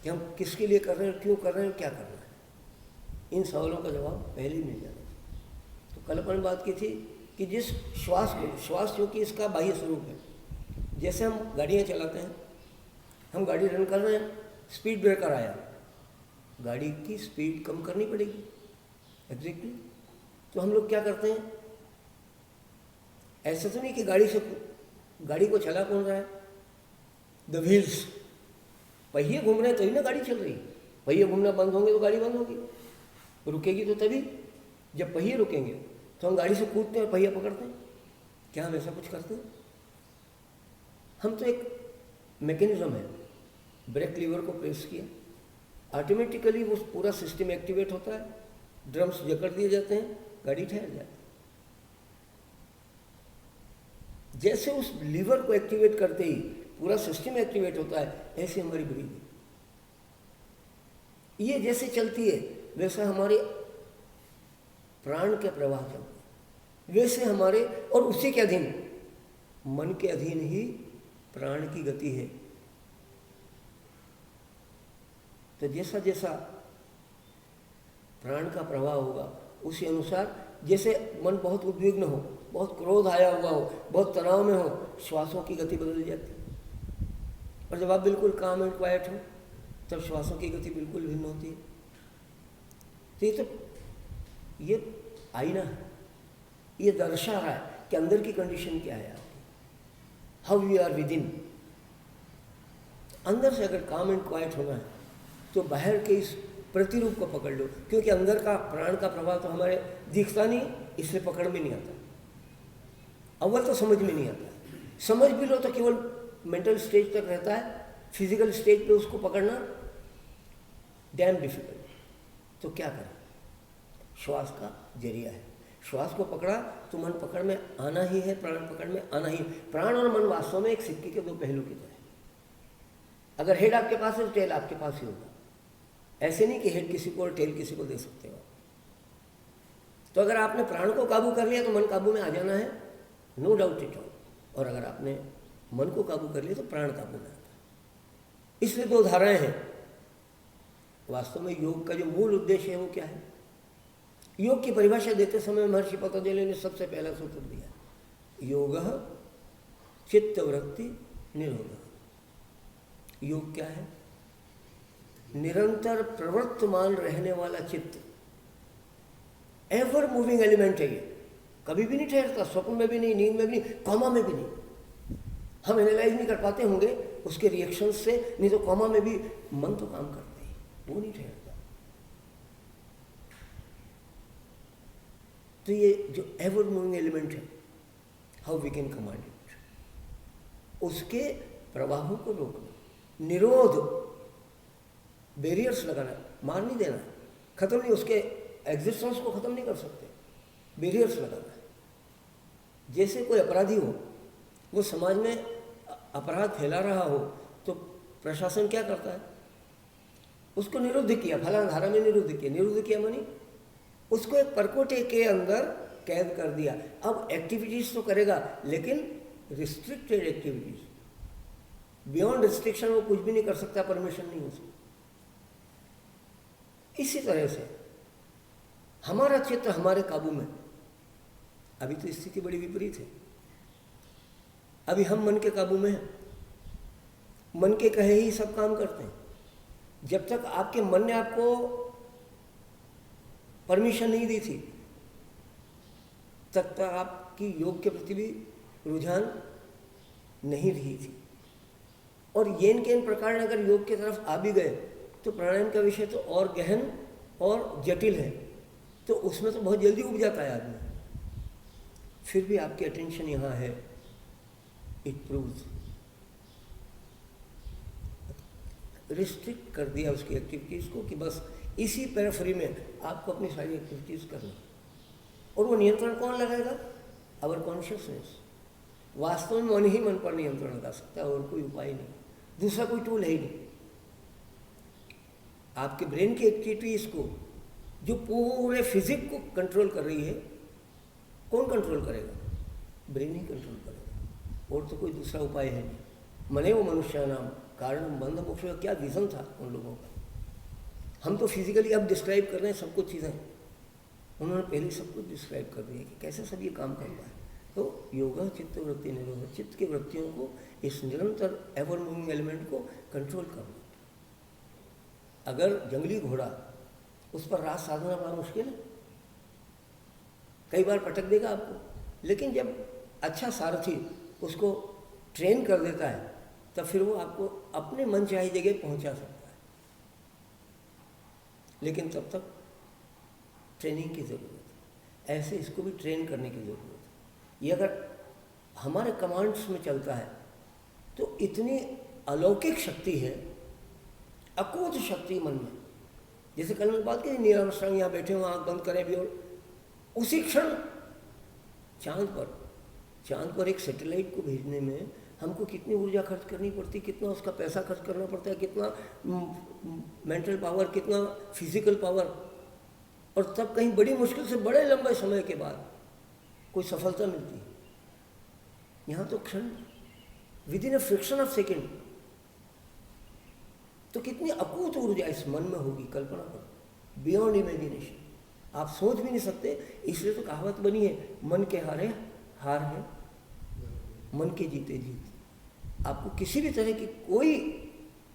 कि हम किसके लिए कर रहे हैं, क्यों कर रहे हैं, क्या करना है। इन सवालों का जवाब पहले ही मिल जाना चाहिए। तो कल अपन बात की थी कि जिस श्वास जो कि इसका बाह्य स्वरूप है, जैसे हम गाड़ियाँ चलाते हैं, हम गाड़ी रन कर रहे हैं, स्पीड ब्रेकर आया, गाड़ी की स्पीड कम करनी पड़ेगी। एग्जैक्टली। तो हम लोग क्या करते हैं, ऐसा तो नहीं कि गाड़ी को चला कौन रहा है, द व्हील्स, पहिए घूम रहे हैं तभी ना गाड़ी चल रही। पहिए घूमना बंद होंगे तो गाड़ी बंद होगी, रुकेगी तो तभी। जब पहिए रुकेंगे तो हम गाड़ी से कूदते हैं और पहिया पकड़ते हैं। क्या हम ऐसा कुछ करते हैं? हम तो एक मैकेनिज्म है, ब्रेक लीवर को प्रेस किया, ऑटोमेटिकली वो पूरा सिस्टम एक्टिवेट होता है, ड्रम्स जकड़ दिए जाते हैं, गाड़ी ठहर जाती है। जैसे उस लीवर को एक्टिवेट करते ही पूरा सिस्टम एक्टिवेट होता है, ऐसे हमारी ब्रीदिंग, ये जैसे चलती है वैसे हमारे प्राण के प्रवाह चलते हैं, वैसे हमारे, और उसी के अधीन, मन के अधीन ही प्राण की गति है। तो जैसा जैसा प्राण का प्रवाह होगा उसी अनुसार, जैसे मन बहुत उद्विग्न हो, बहुत क्रोध आया हुआ हो, बहुत तनाव में हो, श्वासों की गति बदल जाती है। और जब आप बिल्कुल काम एंड क्वाइट हो तब श्वासों की गति बिल्कुल भिन्न होती है। तो ये आईना है, ये दर्शा रहा है कि अंदर की कंडीशन क्या है आपकी, how we are within. अंदर से अगर काम एंड क्वाइट होना है तो बाहर के इस प्रतिरूप को पकड़ लो, क्योंकि अंदर का प्राण का प्रभाव तो हमारे दिखता नहीं, इसलिए पकड़ में नहीं आता। अव्वल तो समझ में नहीं आता, समझ भी लो तो केवल मेंटल स्टेज तक रहता है, फिजिकल स्टेज पे उसको पकड़ना डैम डिफिकल्ट। तो क्या करें? श्वास का जरिया है, श्वास को पकड़ा तो मन पकड़ में आना ही है, प्राण पकड़ में आना ही। प्राण और मन वास्तव में एक सिक्के के दो पहलू की तरह है। अगर हेड आपके पास है तो टेल आपके पास ही होगा। ऐसे नहीं कि हेड किसी को और टेल किसी को दे सकते हो। तो अगर आपने प्राण को काबू कर लिया तो मन काबू में आ जाना है, नो डाउट इट ऑल। और अगर आपने मन को काबू कर लिया तो प्राण काबू में आता है। इसलिए दो धाराएं हैं। वास्तव में योग का जो मूल उद्देश्य है वो क्या है? योग की परिभाषा देते समय महर्षि पतंजलि ने सबसे पहला सूत्र दिया, योगः चित्तवृत्ति निरोधः। योग क्या है? निरंतर प्रवर्तमान रहने वाला चित्त, एवर मूविंग एलिमेंट है ये, कभी भी नहीं ठहरता, स्वप्न में भी नहीं, नींद में भी नहीं, कॉमा में भी नहीं। हम एनालाइज नहीं कर पाते होंगे उसके रिएक्शंस से, नहीं तो कॉमा में भी मन तो काम करता है, वो नहीं ठहरता। तो ये जो एवर मूविंग एलिमेंट है, how we can command it, उसके प्रवाहों को रोकना, निरोध, बैरियर्स लगाना, मार नहीं देना, खत्म नहीं, उसके एग्जिस्टेंस को खत्म नहीं कर सकते, बैरियर्स लगाना है। जैसे कोई अपराधी हो, वो समाज में अपराध फैला रहा हो तो प्रशासन क्या करता है? उसको निरुद्ध किया, फलाना धारा में निरुद्ध किया। निरुद्ध किया मानी उसको एक परकोटे के अंदर कैद कर दिया। अब एक्टिविटीज तो करेगा लेकिन रिस्ट्रिक्टेड एक्टिविटीज, बियॉन्ड रिस्ट्रिक्शन वो कुछ भी नहीं कर सकता, परमिशन नहीं हो सकती। इसी तरह से हमारा चित्त हमारे काबू में। अभी तो स्थिति बड़ी विपरीत है। अभी हम मन के काबू में हैं, मन के कहे ही सब काम करते हैं। जब तक आपके मन ने आपको परमिशन नहीं दी थी तब तक आपकी योग के प्रति भी रुझान नहीं रही थी। और येन केन प्रकार अगर योग की तरफ आ भी गए तो प्राणायाम का विषय तो और गहन और जटिल है, तो उसमें तो बहुत जल्दी उब जाता है आदमी। फिर भी आपकी अटेंशन यहाँ है, इट प्रूव्स। रिस्ट्रिक्ट कर दिया उसकी एक्टिविटीज़ को कि बस इसी पेरिफेरी में आपको अपनी सारी एक्टिविटीज़ करनी। और वो नियंत्रण कौन लगाएगा? Our consciousness. वास्तव में मन ही मन पर नियंत्रण लगा सकता है, और कोई उपाय नहीं, दूसरा कोई टूल है ही नहीं। आपके ब्रेन की एक्टिविटीज़ को जो पूरे फिजिक को कंट्रोल कर रही है, कौन कंट्रोल करेगा? ब्रेन ही कंट्रोल करेगा, और तो कोई दूसरा उपाय है नहीं। मने वो मनुष्य नाम कारण बंध मोक्ष का क्या विजन था उन लोगों का। हम तो फिजिकली अब डिस्क्राइब कर रहे हैं सब कुछ चीज़ें, उन्होंने पहले सब कुछ डिस्क्राइब कर दिया कि कैसे सब ये काम करता है। तो योगा चित्त वृत्ति निरोध, चित्त की वृत्तियों को, इस निरंतर एवर मूविंग एलिमेंट को कंट्रोल करना। अगर जंगली घोड़ा, उस पर रास साधना बड़ा मुश्किल है, कई बार पटक देगा आपको, लेकिन जब अच्छा सारथी उसको ट्रेन कर देता है तब फिर वो आपको अपने मन चाही जगह पहुंचा सकता है। लेकिन तब तक ट्रेनिंग की ज़रूरत है, ऐसे इसको भी ट्रेन करने की ज़रूरत है। ये अगर हमारे कमांड्स में चलता है तो इतनी अलौकिक शक्ति है, अकूत शक्ति मन में। जैसे कल मैंने बात की, नीरव संग यहाँ बैठे हो, आँख बंद करें भी, और उसी क्षण चांद पर एक सैटेलाइट को भेजने में हमको कितनी ऊर्जा खर्च करनी पड़ती, कितना उसका पैसा खर्च करना पड़ता है, कितना मेंटल पावर, कितना फिजिकल पावर, और तब कहीं बड़ी मुश्किल से बड़े लंबे समय के बाद कोई सफलता मिलती है। यहाँ तो क्षण, with in a friction of second, तो कितनी अकूत ऊर्जा इस मन में होगी, कल्पना करो, बियॉन्ड इमेजिनेशन, आप सोच भी नहीं सकते। इसलिए तो कहावत बनी है, मन के हारे हार है, मन के जीते जीत। आपको किसी भी तरह की कोई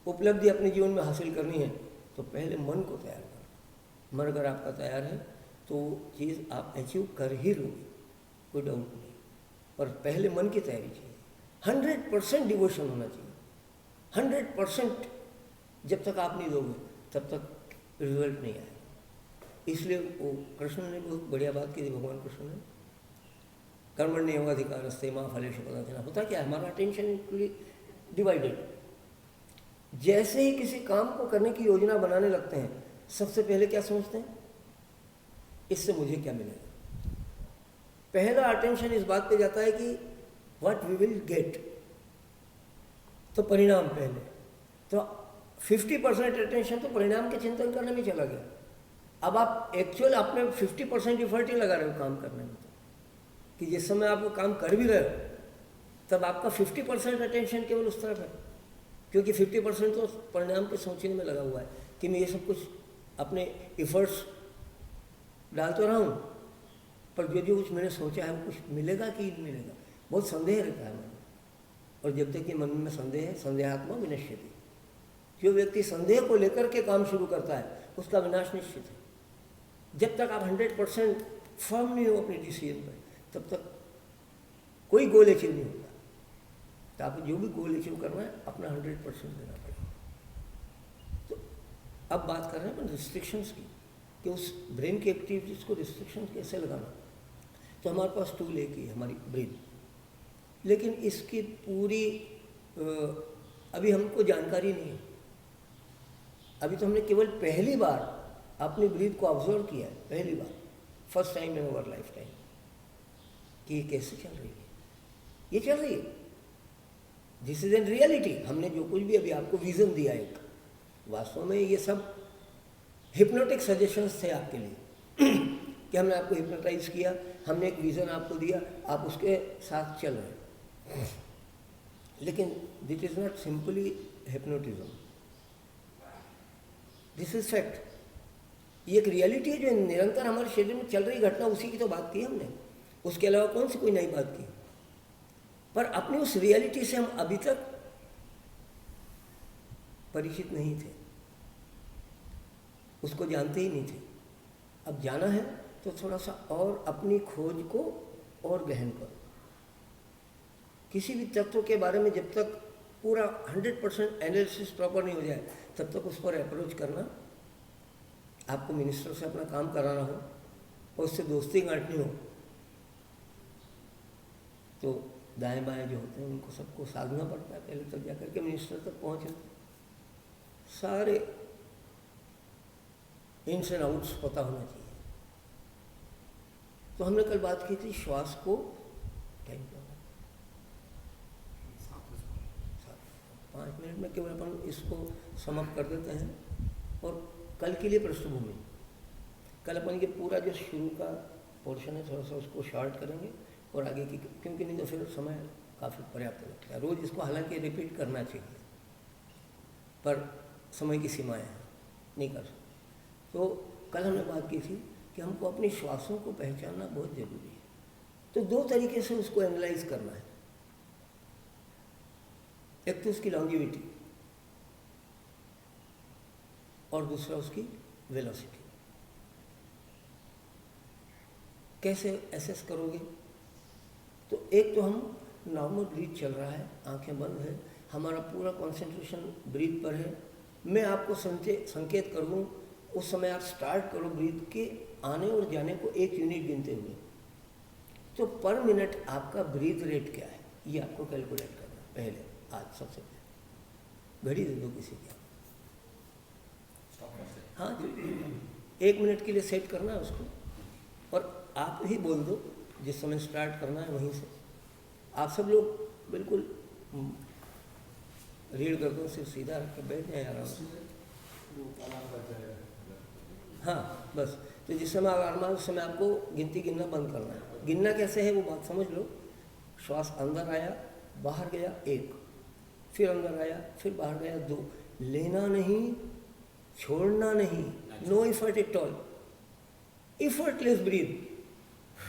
उपलब्धि अपने जीवन में हासिल करनी है तो पहले मन को तैयार करो। मन अगर आपका तैयार है तो चीज़ आप अचीव कर ही लोगे, कोई डाउट नहीं। पर पहले मन की तैयारी चाहिए, 100% डिवोशन होना चाहिए, 100%। जब तक आप नहीं दोगे तब तक रिजल्ट नहीं आएगा। इसलिए वो कृष्ण ने बहुत बढ़िया बात की थी, भगवान कृष्ण ने, कर्मण्येवाधिकारस्ते मा फलेषु कदाचन। होता क्या है, हमारा अटेंशन एक्चुअली डिवाइडेड। जैसे ही किसी काम को करने की योजना बनाने लगते हैं, सबसे पहले क्या सोचते हैं, इससे मुझे क्या मिलेगा। पहला अटेंशन इस बात पे जाता है कि व्हाट वी विल गेट, तो परिणाम पहले। तो 50% अटेंशन तो परिणाम के चिंतन करने में चला गया। अब आप एक्चुअल आपने 50% इफर्ट ही लगा रहे हो काम करने में, तो कि जिस समय आप वो काम कर भी रहे हो तब आपका 50% अटेंशन केवल उस तरफ है, क्योंकि 50% तो परिणाम के सोचने में लगा हुआ है कि मैं ये सब कुछ अपने इफर्ट्स डाल तो रहा हूँ, पर जो कुछ मैंने सोचा है वो कुछ मिलेगा कि नहीं मिलेगा, बहुत संदेह रहता है मन में। और जब तक ये मन में संदेह है, संदेहात्मा विनश्यति। जो व्यक्ति संदेह को लेकर के काम शुरू करता है उसका विनाश निश्चित है। जब तक आप 100% फर्म नहीं हो अपने डिसीजन पर, तब तक कोई गोल अचीव नहीं होता। तो आपको जो भी गोल अचीव करना है अपना 100% देना पड़ेगा। तो अब बात कर रहे हैं रिस्ट्रिक्शंस की, कि उस ब्रेन की एक्टिविटीज़ को रिस्ट्रिक्शंस कैसे लगाना। तो हमारे पास टूल एक ही है, हमारी ब्रेन, लेकिन इसकी पूरी अभी हमको जानकारी नहीं है। अभी तो हमने केवल पहली बार अपनी ब्रीथ को ऑब्जर्व किया है, पहली बार, first time in our life time, कि ये कैसे चल रही है। ये चल रही है, दिस इज एन रियलिटी। हमने जो कुछ भी अभी आपको विजन दिया एक, वास्तव में ये सब हिप्नोटिक सजेशंस थे आपके लिए कि हमने आपको हिप्नोटाइज किया, हमने एक विजन आपको दिया, आप उसके साथ चल रहे हैं। लेकिन this is not simply hypnotism, this is fact. ये एक रियलिटी है जो निरंतर हमारे शरीर में चल रही घटना, उसी की तो बात की हमने, उसके अलावा कौन सी कोई नई बात की। पर अपनी उस रियलिटी से हम अभी तक परिचित नहीं थे, उसको जानते ही नहीं थे। अब जाना है तो थोड़ा सा और अपनी खोज को और गहन करो। किसी भी तत्व के बारे में जब तक पूरा 100% एनालिसिस प्रॉपर नहीं हो जाए तब तक उस पर अप्रोच करना, आपको मिनिस्टर से अपना काम कराना हो और उससे दोस्ती गांठनी हो तो दाएं बाएं जो होते हैं उनको सबको साधना पड़ता है पहले, तब जाकर के मिनिस्टर तक पहुँचे। सारे इन्स एंड आउट्स पता होना चाहिए। तो हमने कल बात की थी श्वास को, टाइम क्या होगा, 5 मिनट में केवल अपन इसको समाप्त कर देते हैं। और कल के लिए पृष्ठभूमि, कल अपन ये पूरा जो शुरू का पोर्शन है थोड़ा सा उसको शॉर्ट करेंगे और आगे की, क्योंकि नहीं तो फिर समय काफ़ी पर्याप्त लगता है। रोज़ इसको हालांकि रिपीट करना चाहिए, पर समय की सीमाएं हैं, नहीं कर सकते। तो कल हमने बात की थी कि हमको अपनी श्वासों को पहचानना बहुत ज़रूरी है। तो दो तरीके से उसको एनालाइज करना है। एक तो उसकी लॉन्जिविटी और दूसरा उसकी वेलोसिटी। कैसे एसेस करोगे? तो एक तो हम नॉर्मल ब्रीथ चल रहा है, आंखें बंद है, हमारा पूरा कंसंट्रेशन ब्रीथ पर है। मैं आपको संकेत कर दूँ, उस समय आप स्टार्ट करो ब्रीथ के आने और जाने को 1 यूनिट गिनते हुए। तो पर मिनट आपका ब्रीथ रेट क्या है ये आपको कैलकुलेट करना है पहले। आज सबसे पहले घड़ी दे दो किसी की, हाँ 1 मिनट के लिए सेट करना है उसको, और आप ही बोल दो जिस समय स्टार्ट करना है वहीं से। आप सब लोग बिल्कुल रीड कर दो, सिर्फ सीधा रख के बैठ जाए आराम से। हाँ बस, तो जिस समय अलार्म आए उस समय आपको गिनती गिनना बंद करना है। गिनना कैसे है वो बात समझ लो। श्वास अंदर आया, बाहर गया 1, फिर अंदर आया, फिर बाहर गया 2। लेना नहीं, छोड़ना नहीं, no effort at all, effortless breath,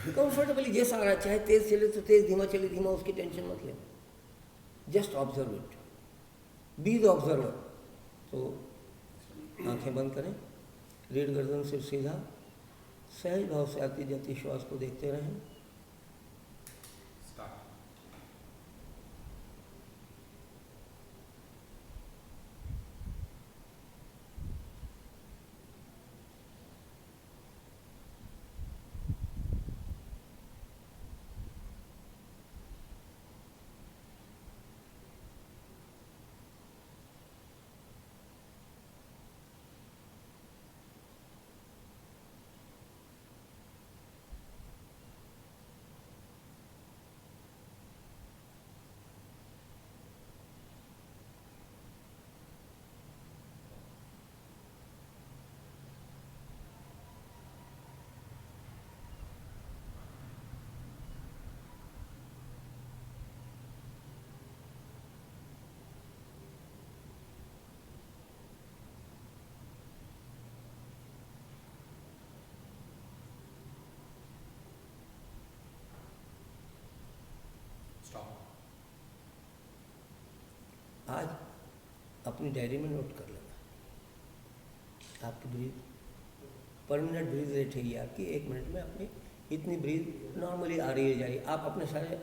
comfortably जैसा आ रहा है, चाहे तेज चले तो तेज, धीमा चले धीमा, उसकी टेंशन मत लेना, just observe it, be the observer. तो आंखें बंद करें, रीढ़ गर्दन सिर सीधा, सहज भाव से आती जाती श्वास को देखते रहें। आज अपनी डायरी में नोट कर लेना आपकी ब्रीथ, पर मिनट ब्रीथ रेट है आपकी। 1 मिनट में अपनी इतनी ब्रीथ नॉर्मली आ रही है जा रही है। आप अपने सारे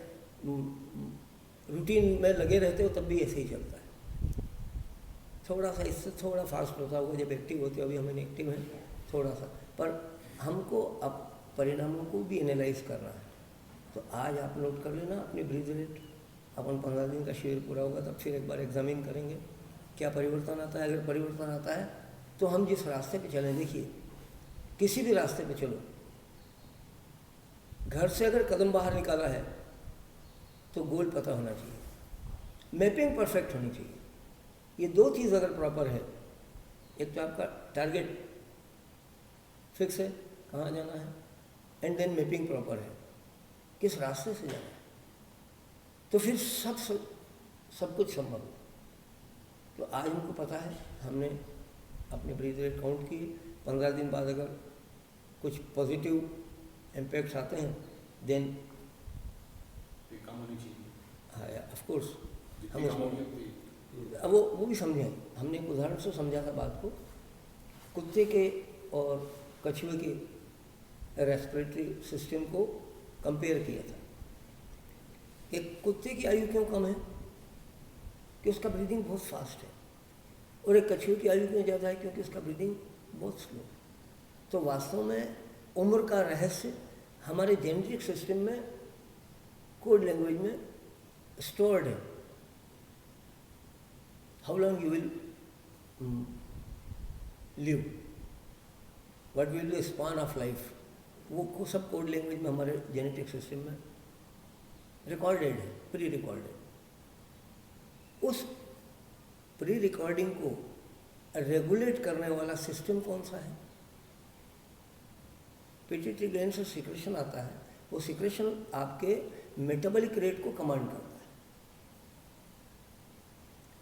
रूटीन में लगे रहते हो तब भी ऐसे ही चलता है। थोड़ा सा इससे थोड़ा फास्ट होता होगा जब एक्टिव होते हो, अभी हम इनएक्टिव हैं थोड़ा सा, पर हमको अब परिणामों को भी एनालाइज करना है। तो आज आप नोट कर लेना अपनी ब्रीथ रेट। अपन 15 दिन का शिविर पूरा होगा तब फिर एक बार एग्जामिन करेंगे क्या परिवर्तन आता है। अगर परिवर्तन आता है तो हम जिस रास्ते पे चलें, देखिए किसी भी रास्ते पे चलो, घर से अगर कदम बाहर निकाला है तो गोल पता होना चाहिए, मैपिंग परफेक्ट होनी चाहिए। ये 2 चीज़ अगर प्रॉपर है, एक तो आपका टारगेट फिक्स है कहाँ जाना है, एंड देन मैपिंग प्रॉपर है किस रास्ते से जाना है, तो फिर सब कुछ संभव है। तो आज हमको पता है, हमने अपने ब्रीथ रेट काउंट की। 15 दिन बाद अगर कुछ पॉजिटिव इम्पैक्ट्स आते हैं देन कम होनी चाहिए। हाँ ऑफ कोर्स हम उसमें अब वो भी समझें। हमने एक उदाहरण से समझा था बात को, कुत्ते के और कछुए के रेस्पिरेटरी सिस्टम को कंपेयर किया था। एक कुत्ते की आयु क्यों कम है कि उसका ब्रीदिंग बहुत फास्ट है, और एक कछुए की आयु क्यों ज़्यादा है क्योंकि उसका ब्रीदिंग बहुत स्लो। तो वास्तव में उम्र का रहस्य हमारे जेनेटिक सिस्टम में कोड लैंग्वेज में स्टोर्ड है। How long you will live, what will be span of life, वो सब कोड लैंग्वेज में हमारे जेनेटिक सिस्टम में रिकॉर्डेड है, प्री रिकॉर्डेड। उस प्री रिकॉर्डिंग को रेगुलेट करने वाला सिस्टम कौन सा है? पिट्यूटरी ग्लैंड से सिक्रेशन आता है, वो सिक्रेशन आपके मेटाबॉलिक रेट को कमांड करता है।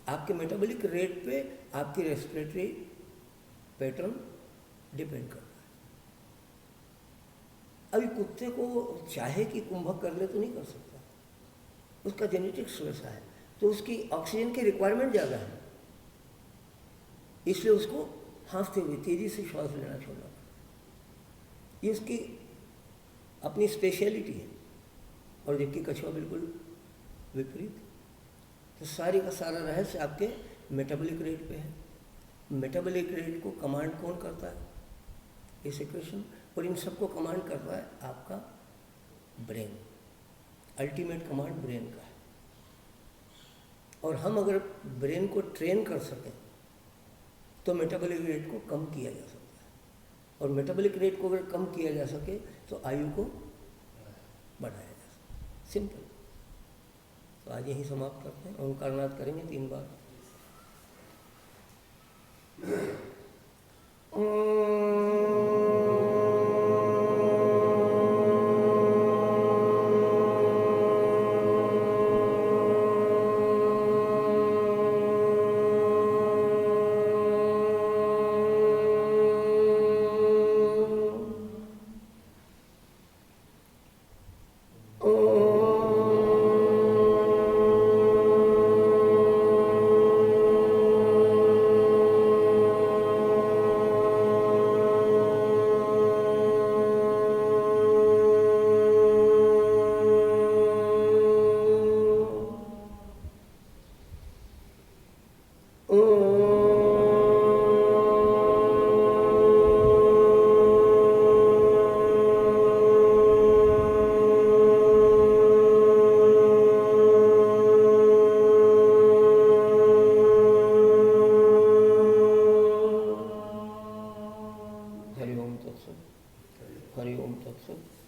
आपके मेटाबॉलिक रेट पे आपकी रेस्पिरेटरी पैटर्न डिपेंड करता है। अभी कुत्ते को चाहे कि कुंभक कर ले तो नहीं कर सकता, उसका जेनेटिक्स वैसा है, तो उसकी ऑक्सीजन की रिक्वायरमेंट ज़्यादा है, इसलिए उसको हाँफते हुए तेज़ी से श्वास लेना छोड़ना पड़ता। ये उसकी अपनी स्पेशलिटी है। और जबकि कछुआ बिल्कुल विपरीत। तो सारी का सारा रहस्य आपके मेटाबॉलिक रेट पे है। मेटाबॉलिक रेट को कमांड कौन करता है? ये सिक्रेशन। और इन सबको कमांड करता है आपका ब्रेन। अल्टीमेट कमांड ब्रेन का है। और हम अगर ब्रेन को ट्रेन कर सकें तो मेटाबॉलिक रेट को कम किया जा सकता है। और मेटाबॉलिक रेट को अगर कम किया जा सके तो आयु को बढ़ाया जा सकता है। सिंपल। तो आज यहीं समाप्त करते हैं। ओंकारनाद करेंगे 3 बार। हरि ओम तत्सत।